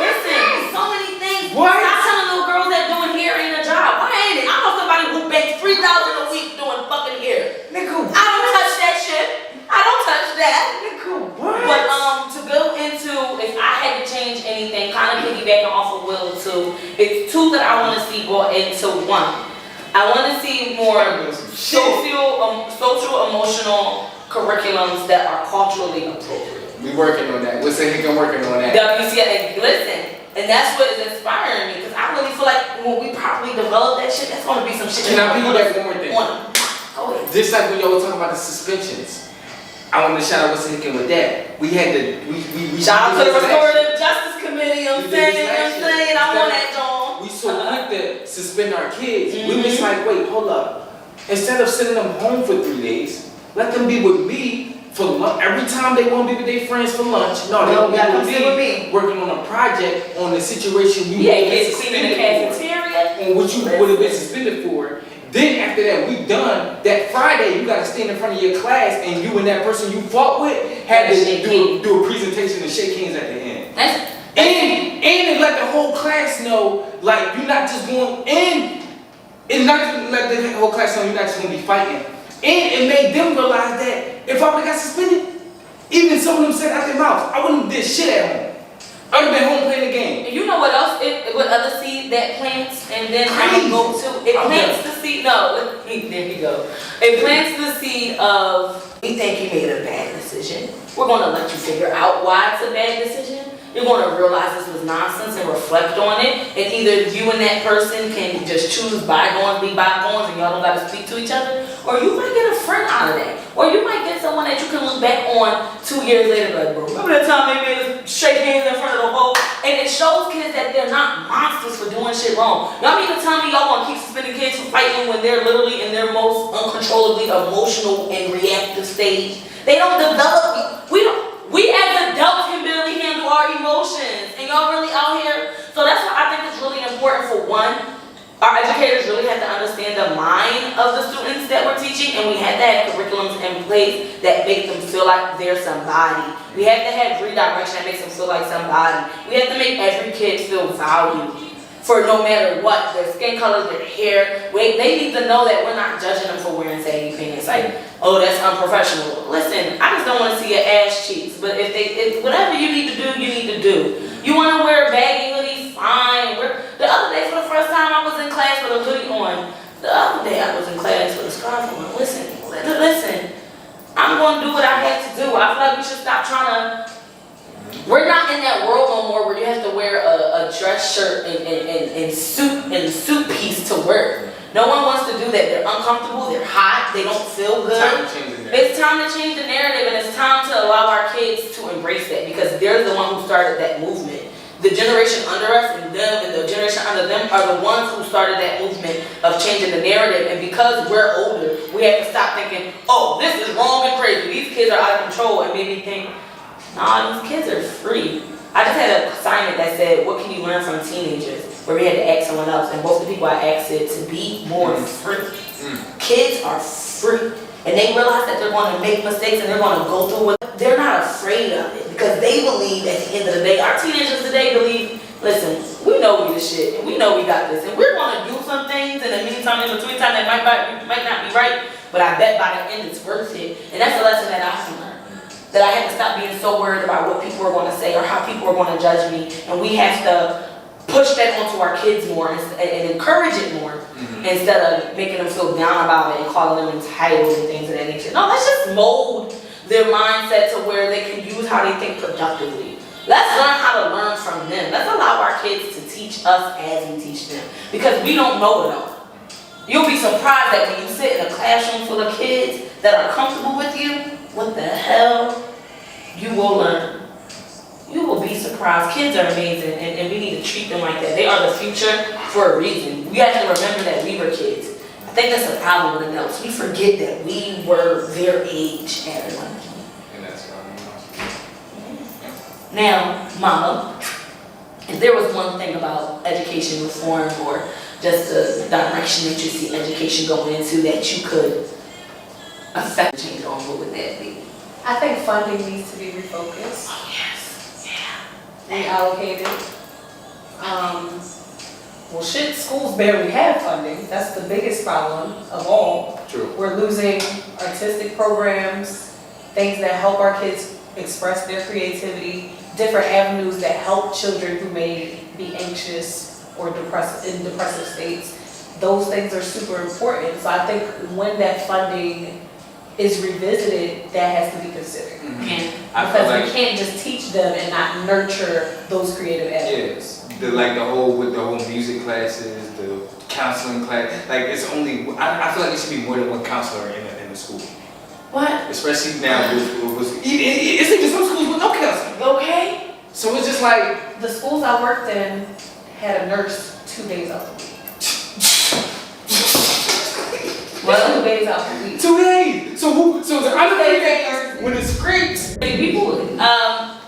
Listen, there's so many things. What? Stop telling little girls that doing hair ain't a job. Why ain't it? I know somebody who makes $3,000 a week doing fucking hair. Nigga, I don't touch that shit. I don't touch that. Nigga, what? But to go into, if I had to change anything, kind of piggybacking off of Will too, it's two that I want to see brought into one. I want to see more social, emotional curriculums that are culturally appropriate. We working on that. We're saying we're working on that. WCA, listen, and that's what is inspiring me, because I really feel like when we properly develop that shit, that's going to be some shit. Can I piggyback one more thing? Go ahead. Just like when y'all were talking about the suspensions, I want to shout out what's thinking with that. We had to we shout out to the Restorative Justice Committee. I'm saying, I want that, John. We so quick to suspend our kids. We was like, wait, hold up. Instead of sending them home for 3 days, let them be with me for lunch. Every time they want to be with their friends for lunch, no, they got to be with me working on a project on the situation you would have been suspended the cafeteria, on what you would have been suspended for. Then after that, we done. That Friday, you got to stand in front of your class, and you and that person you fought with had to do a presentation and shake hands at the end. And it let the whole class know, like, you're not just going in. It's not just let the whole class know you're not just going to be fighting. And it made them realize that if I would have got suspended, even some of them said out their mouths, I wouldn't have did shit at home. I would have been home playing the game. And you know what else? What other seed that plants, and then I'm going to go to, it plants the seed, no, there you go. It plants the seed of, we think you made a bad decision. We're going to let you figure out why it's a bad decision. You're going to realize this was nonsense and reflect on it. And either you and that person can just choose bygones, be bygones, and y'all don't got to speak to each other. Or you might get a friend out of that. Or you might get someone that you can look back on 2 years later, like, bro, remember that time they made us shake hands in front of the whole? And it shows kids that they're not monsters for doing shit wrong. Y'all mean to tell me y'all want to keep suspending kids from fighting when they're literally in their most uncontrollably emotional and reactive stage? They don't develop. We as adults can barely handle our emotions, and y'all really out here. So that's why I think it's really important. For one, our educators really have to understand the mind of the students that we're teaching, and we have to have curriculums in place that make them feel like they're somebody. We have to have redirection that makes them feel like somebody. We have to make every kid feel valued. For no matter what, their skin color, their hair, they need to know that we're not judging them for wearing saggy pants. Like, oh, that's unprofessional. Listen, I just don't want to see your ass cheeks. But if whatever you need to do, you need to do. You want to wear a baggy hoodie, fine. The other day, for the first time, I was in class with a hoodie on. The other day, I was in class with a scarf on. Listen. I'm going to do what I had to do. I feel like we should stop trying to. We're not in that world no more where you have to wear a dress shirt and suit piece to work. No one wants to do that. They're uncomfortable, they're hot, they don't feel good. It's time to change the narrative, and it's time to allow our kids to embrace that, because they're the one who started that movement. The generation under us and them and the generation under them are the ones who started that movement of changing the narrative. And because we're older, we have to stop thinking, oh, this is wrong and crazy. These kids are out of control, and maybe think, nah, these kids are free. I just had an assignment that said, what can you learn from teenagers? Where we had to ask someone else, and most of the people I asked it to be more free. Kids are free. And they realize that they're going to make mistakes and they're going to go through what, they're not afraid of it, because they believe at the end of the day, our teenagers today believe, listen, we know we the shit, and we know we got this, and we're going to do some things in the meantime, in between time, that might not be right, but I bet by the end it's worth it. And that's a lesson that I can learn. that I have to stop being so worried about what people are going to say or how people are going to judge me. And we have to push that onto our kids more and encourage it more instead of making them feel down about it and calling them entitled and things of that nature. No, let's just mold their mindset to where they can use how they think productively. Let's learn how to learn from them. Let's allow our kids to teach us as we teach them, because we don't know it all. You'll be surprised that when you sit in a classroom full of kids that are comfortable with you, what the hell you will learn. You will be surprised. Kids are amazing, and we need to treat them like that. They are the future for a reason. We have to remember that we were kids. I think that's a problem with adults. We forget that we were their age at one point. Now, Mama, if there was one thing about education reform or just the direction that you see education going into that you could affect change on, what would that be? I think funding needs to be refocused. Oh, yes. Yeah. Reallocated. Well, shit, schools barely have funding. That's the biggest problem of all. True. We're losing artistic programs, things that help our kids express their creativity, different avenues that help children who may be anxious or in depressive states. Those things are super important. So I think when that funding is revisited, that has to be considered. Because we can't just teach them and not nurture those creative avenues. The whole music classes, the counseling class, it's only, I feel like there should be more than one counselor in the school. What? Especially now it's even some schools with no counseling. Okay. So it's just like, The schools I worked in had a nurse 2 days out the week. 2 days out the week. 2 days. So the other 3 days when it's great. People,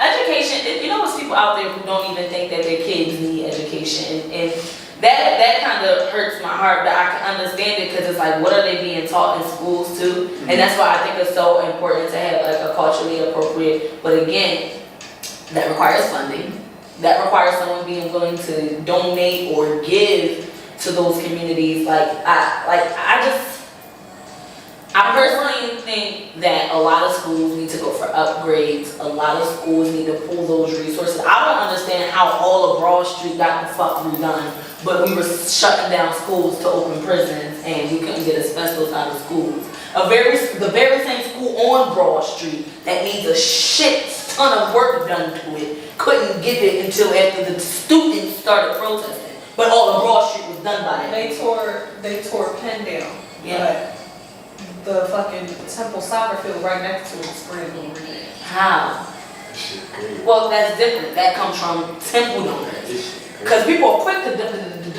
education. You know, there's people out there who don't even think that their kids need education, and that kind of hurts my heart. But I can understand it, because it's like, what are they being taught in schools too? And that's why I think it's so important to have a culturally appropriate. But again, that requires funding. That requires someone being willing to donate or give to those communities. I personally think that a lot of schools need to go for upgrades. A lot of schools need to pull those resources. I don't understand how all of Broad Street got the fuck redone, but we were shutting down schools to open prisons, and we couldn't get asbestos out of schools. The very same school on Broad Street that needs a shit ton of work done to it couldn't get it until after the students started protesting. But all of Broad Street was done by them. They tore Penn down. Yeah. But the fucking Temple soccer field right next to it is brand new. How? Well, that's different. That comes from Temple donors. Because people are quick to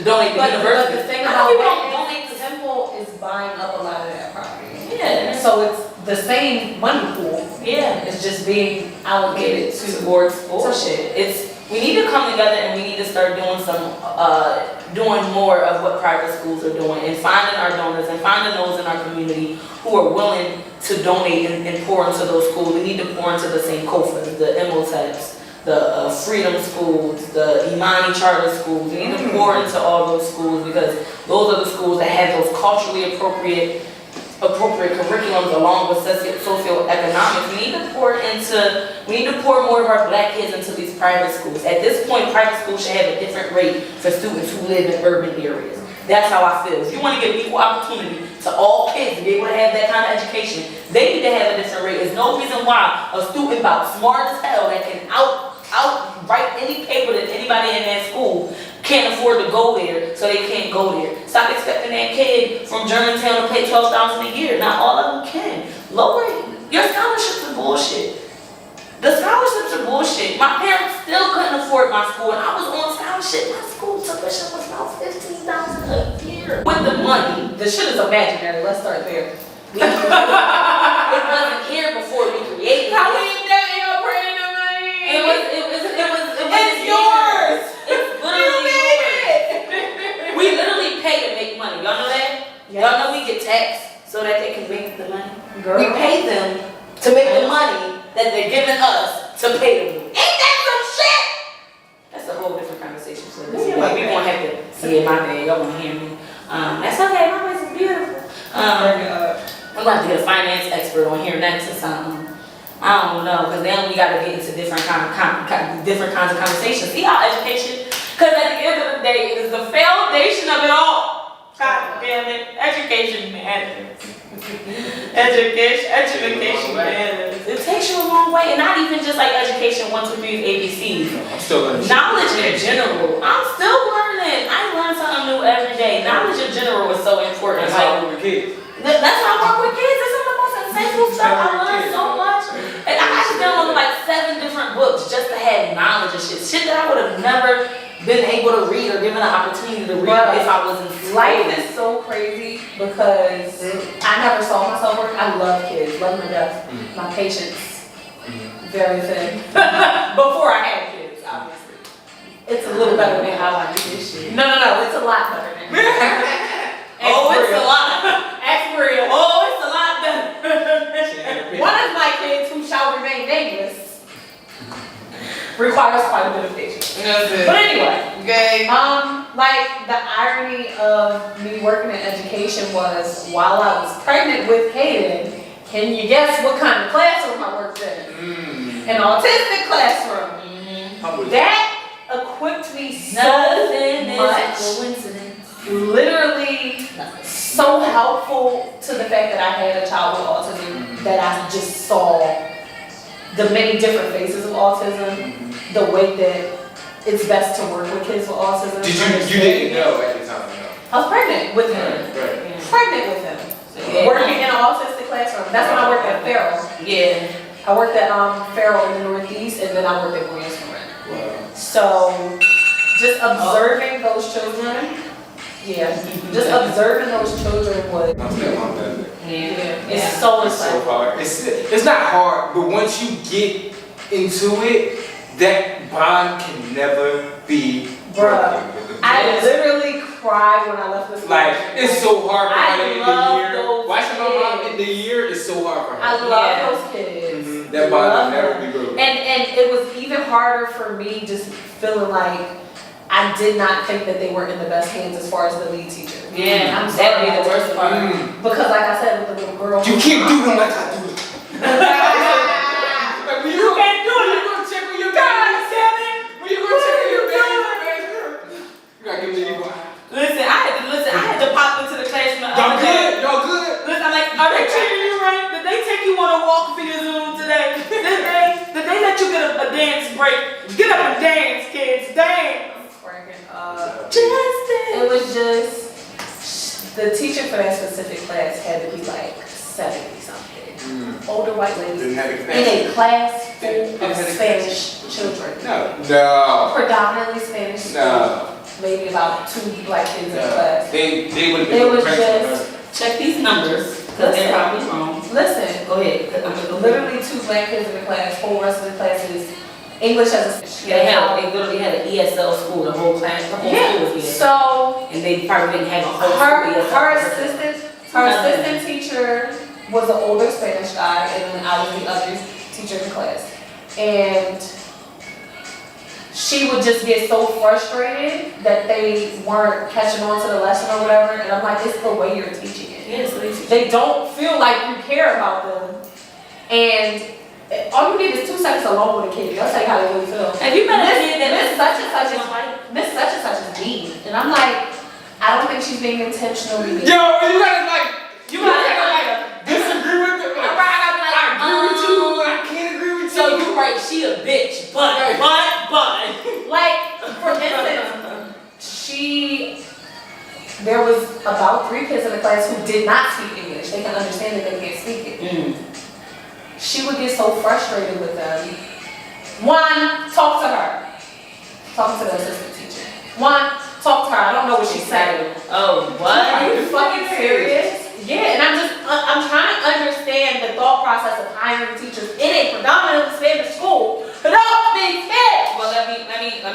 donate to university. But the thing about people don't donate to Temple is buying up a lot of that property. Yeah. So it's the same money pool. Yeah. It's just being allocated towards bullshit. We need to come together, and we need to start doing doing more of what private schools are doing, and finding our donors and finding those in our community who are willing to donate and pour into those schools. We need to pour into the same COFAs, the MOTEPs, the Freedom Schools, the Imani Charter Schools. We need to pour into all those schools, because those are the schools that have those culturally appropriate curriculums along with socioeconomics. We need to pour more of our black kids into these private schools. At this point, private schools should have a different rate for students who live in urban areas. That's how I feel. If you want to give equal opportunity to all kids to be able to have that kind of education, they need to have a different rate. There's no reason why a student about smart as hell that can write any paper that anybody in that school can't afford to go there, so they can't go there. Stop expecting that kid from Germantown to pay $12,000 a year. Not all of them can. Lower it. Your scholarships are bullshit. The scholarships are bullshit. My parents still couldn't afford my school, and I was on scholarship. My school tuition was about $15,000 a year. With the money, the shit is imaginary. Let's start there. It wasn't here before we created it. How we that you're bringing the money? It was It's yours. It's literally yours. We literally pay to make money. Y'all know that? Yes. Y'all know we get taxed so that they can make the money. Girl. We pay them to make the money that they're giving us to pay them. Ain't that some shit? That's a whole different conversation. So we won't have to see it my day. Y'all won't hear me. That's okay. My voice is beautiful. I'm going to have to get a finance expert on here next or something. I don't know, because then we got to get into different kinds of conversations. See how education, because at the end of the day, it is the foundation of it all. God damn it, education matters. Education matters. It takes you a long way, and not even just like education 1, 2, 3, ABCs. I'm still learning. Knowledge in general. I'm still learning. I learn something new every day. Knowledge in general is so important. That's how I work with kids. That's how I work with kids. It's some of the most insightful stuff. I learned so much. And I had to download like 7 different books just to have knowledge of shit. Shit that I would have never been able to read or given an opportunity to read if I wasn't. Life is so crazy because I never saw myself work. I love kids, love them to death. My patience, very thin. Before I had kids, obviously. It's a little better than how I do this shit. No, it's a lot better than Oh, it's a lot. That's real. Oh, it's a lot better. One of my kids, who shall remain nameless, requires quite a bit of patience. But anyway, Okay. like the irony of me working in education was while I was pregnant with Kaden, can you guess what kind of classroom I worked in? An autistic classroom. That equipped me so much. Literally so helpful to the fact that I had a child with autism, that I just saw the many different phases of autism, the way that it's best to work with kids with autism. You didn't know at the time, no? I was pregnant with him. Right. Pregnant with him. Working in an autistic classroom. That's when I worked at Farrell. Yeah. I worked at Farrell in the Northeast, and then I worked at Williams. Wow. So just observing those children. Yeah, just observing those children was. My stepmom does it. It's so It's so hard. It's not hard, but once you get into it, that bond can never be broken. I literally cried when I left this. Like, it's so hard for her to end the love year. those Watching my mom kids. end the year is so hard for her. I love those kids. That bond will never be broken. And it was even harder for me just feeling like I did not think that they were in the best hands as far as the lead teacher. Yeah, I'm that'd be sorry. the worst part. Because like I said with the little girl. You can't do them like I do them. Like, when you can't do it. When you gonna check on your baby? When you gonna check on your baby? You gotta give me the ego. Listen, I had to pop into the classroom the Y'all other day. good? Y'all good? Listen, I'm like, are they treating you right? Did they take you on a walk for your Zoom today? Did they let you get a dance break? Get up and dance, kids. Dance. It was just the teacher for that specific class had to be like 70 something. Older white ladies Didn't have in a class full of Spanish children. No. Predominantly Spanish. No. Maybe about 2 black kids in the class. They would have It been was just Check these numbers, because they're probably wrong. Listen, Go ahead. I'm gonna go literally 2 black kids in the class. Whole rest of the class is English as a They literally had an ESL school, the whole class, the whole school was ESL. So And they probably didn't have a whole her school assistant teacher was an older Spanish guy, and then I was the other teacher in the class. And she would just get so frustrated that they weren't catching on to the lesson or whatever. And I'm like, it's the way you're teaching it. Yes, They don't feel like you care about them. And all you need is 2 seconds alone with a kid. They'll tell you how they really feel. Have you met a kid that Miss such and such is mean. And I'm like, I don't think she's being intentionally mean. Yo, you gotta disagree with it. Like, I agree with you, I can't agree with you. So you're right, she a bitch, but. Like, for instance, there was about 3 kids in the class who did not speak English. They can understand that they can't speak it. She would get so frustrated with them. 1, talk to her. Talk to the assistant teacher. 1, talk to her. I don't know what she's saying. Oh, what? Are you fucking serious? Yeah, and I'm trying to understand the thought process of hiring teachers in a predominantly Spanish school who don't speak Spanish. Well, let me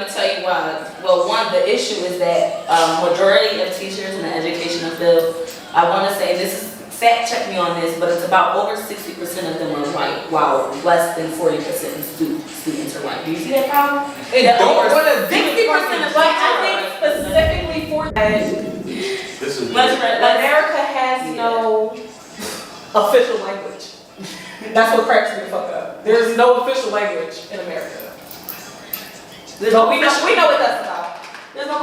tell you why. Well, one, the issue is that majority of teachers in the educational field, I want to say, this is, fact check me on this, but it's about over 60% of them are white, while less than 40% of students are white. Do you see that problem? That over 60% of, but I think specifically for America has no official language. That's what cracks me the fuck up. There's no official language in America. There's So no we official- know what that's about. There's no,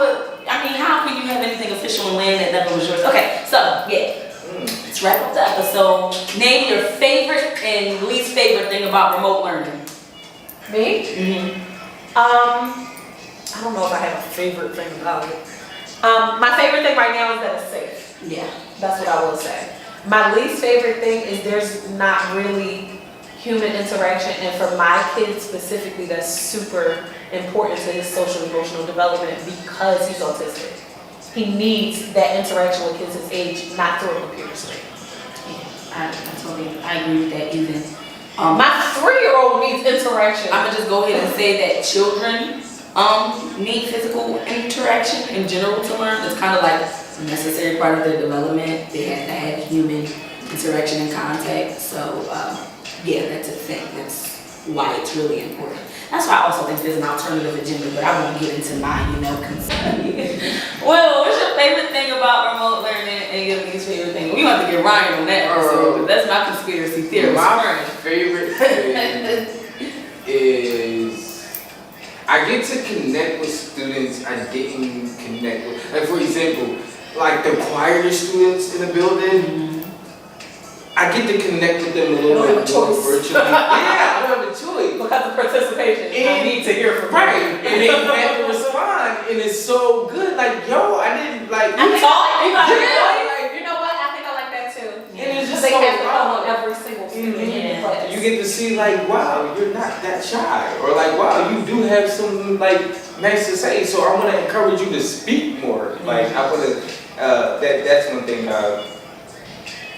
I mean, how can you have anything official in land that never was yours? Okay, so yeah, let's wrap up the episode. Name your favorite and least favorite thing about remote learning. Me? Mm-hmm. I don't know if I have a favorite thing about it. My favorite thing right now is that it's safe. Yeah. That's what I will say. My least favorite thing is there's not really human interaction, and for my kids specifically, that's super important to his social emotional development because he's autistic. He needs that interaction with kids his age, not through a computer screen. I agree with that even. My 3-year-old needs interaction. I'm gonna just go ahead and say that children need physical interaction in general to learn. It's kind of like a necessary part of their development. They have to have human interaction and contact. So yeah, that's a thing. That's why it's really important. That's why I also think there's an alternative agenda, but I won't get into mine, you know. Well, what's your favorite thing about remote learning and your least favorite thing? We have to get Ryan on that episode, but that's my conspiracy theory. My favorite thing is I get to connect with students I didn't connect with. Like for example, like the choir students in the building. I get to connect with them a little bit more virtually. Yeah, I don't have a choice. Because of participation, I need to hear from Right, you. and they have to respond, and it's so good. Like, yo, I didn't like. You talk, you got Yeah, like, you know what? I think I like that too. And it's just They so have to come wild. on every single student in class. You get to see like, wow, you're not that shy, or like, wow, you do have some like nice to say. So I want to encourage you to speak more. Like, I want to. That's one thing.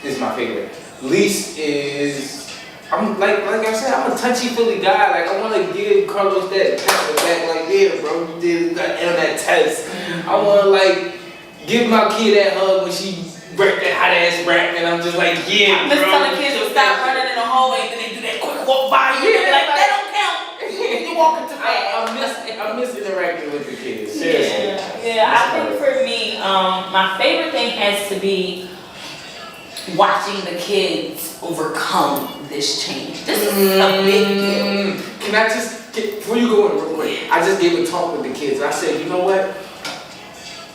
Is my favorite. Least is I'm like I said, I'm a touchy-feely guy. Like I want to give Carlos that pat on the back. Like, yeah, bro, you did got on that test. I want to like give my kid that hug when she break that hot ass rap, and I'm just like, yeah, I'm bro. just telling kids to stop running in the hallway and then they do that quick walk by you. Yeah, Like, that don't count. You walking too fast. I miss interacting with the kids. Seriously. Yeah, I think for me, my favorite thing has to be watching the kids overcome this change. This is a big deal. Can I just, before you go in real quick, I just gave a talk with the kids. I said, you know what?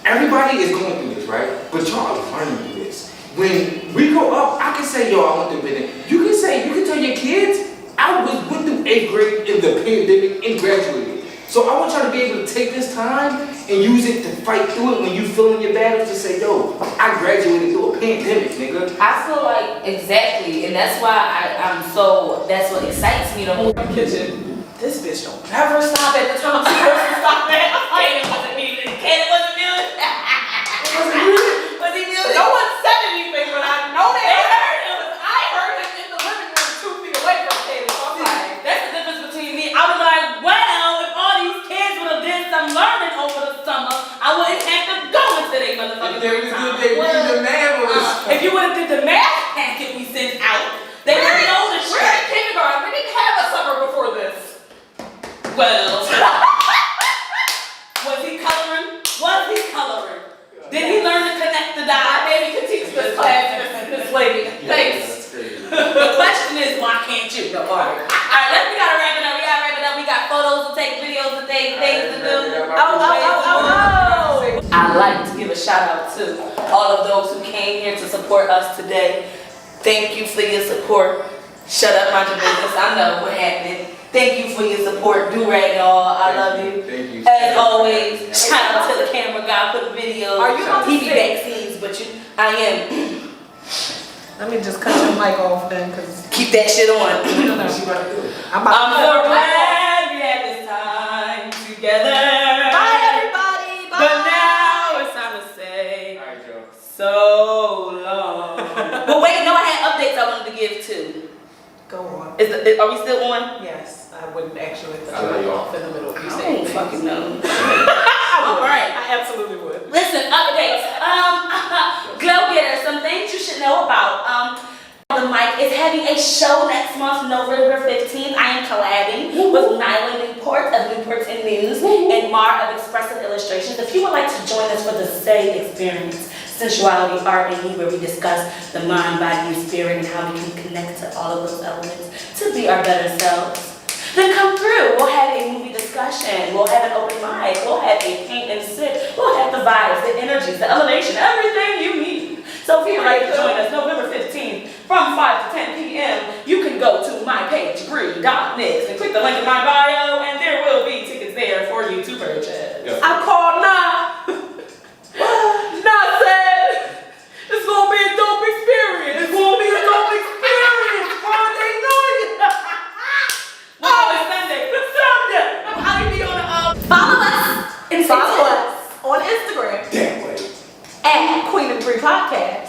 Everybody is going through this, right? But y'all are learning through this. When we grow up, I can say, yo, I went through it. You can tell your kids, I went through 8th grade in the pandemic and graduated. So I want y'all to be able to take this time and use it to fight through it when you feeling your battles to say, yo, I graduated through a pandemic, nigga. I feel like, exactly, and that's why that's what excites me the most. Kitchen. This bitch don't never stop at the time I'm supposed to stop at. Kaden wasn't muted. Kaden wasn't muted. Was he muted? No one said anything, but I know they heard him. I heard him in the living room 2 feet away from Kaden. So I'm like, That's the difference between me. I was like, well, if all these kids would have did some learning over the summer, I wouldn't have to go into their motherfucking free time. If you would have did the math packet we sent out, they would have known the we're shit. in kindergarten. We didn't have a summer before this. Well, was he coloring? Was he coloring? Did he learn to connect the My dots? baby can teach this class, this lady. Thanks. The question is, why can't you? No, all right. We gotta wrap it up. We got photos to take, videos to take, things to do. Oh. I'd like to give a shout out to all of those who came here to support us today. Thank you for your support. Shut up, mind your business. I know what happened. Thank you for your support. Do rag, y'all. I love you. Thank you. As always, shout out to the camera guy for the video. Are you about to He be say- back scenes, but I am. Let me just cut your mic off then, because Keep that shit on. I'm about I'm to so cut your mic off. glad we had this time together. Bye, everybody. Bye. But now it's time to say Alright, Joe. so long. But wait, no, I had updates I wanted to give too. Go on. Are we still on? Yes, I wouldn't actually cut I love you y'all. off in the middle of you I saying don't things. fucking know. All right. I absolutely would. Listen, updates. GlowGetters, some things you should know about. The mic is having a show next month, November 15th. I am collabing with Nyla Newport of Newport's and News and Mar of Expressive Illustrations. If you would like to join us for the same experience, sensuality, art, and me, where we discuss the mind, body, and spirit, and how we can connect to all of those elements to be our better selves. Then come through. We'll have a movie discussion. We'll have an open mic. We'll have a paint and sip. We'll have the vibes, the energies, the elevation, everything you need. So if you would like to join us November 15th from 5 to 10 p.m., you can go to my page, Bree.mix, and click the link in my bio, and there will be tickets there for you to purchase. Yeah. I called Nah. Nah said it's gonna be a dope experience. It's gonna be a dope experience. Friday night. Sunday. How you be on Follow us and follow us on Instagram Damn way. at Queen and Bree Podcast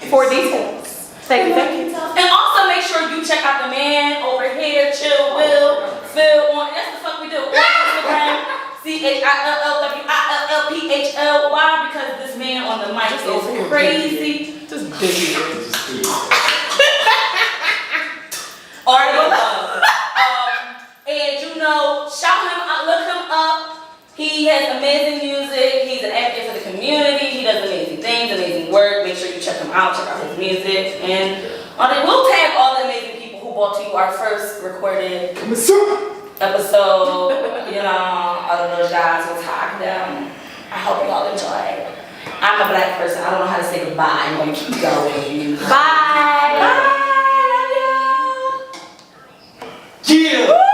for details. Thank you. And also make sure you check out the man over here, Chill Will, Phil on, that's the fuck we do, on Instagram, CHILLWILLPHLY, because this man on the mic is crazy. Just busy. Already and you know, shout him out, look him up. He has amazing music. He's an advocate for the community. He does amazing things, amazing work. Make sure you check him out. Check out his music. And we'll tag all the amazing people who brought to you our first recorded episode. You know, all of those guys will tag them. I hope you all enjoy. I'm a black person. I don't know how to say goodbye. I'm going to keep going. Bye. Bye. Love you. Yeah.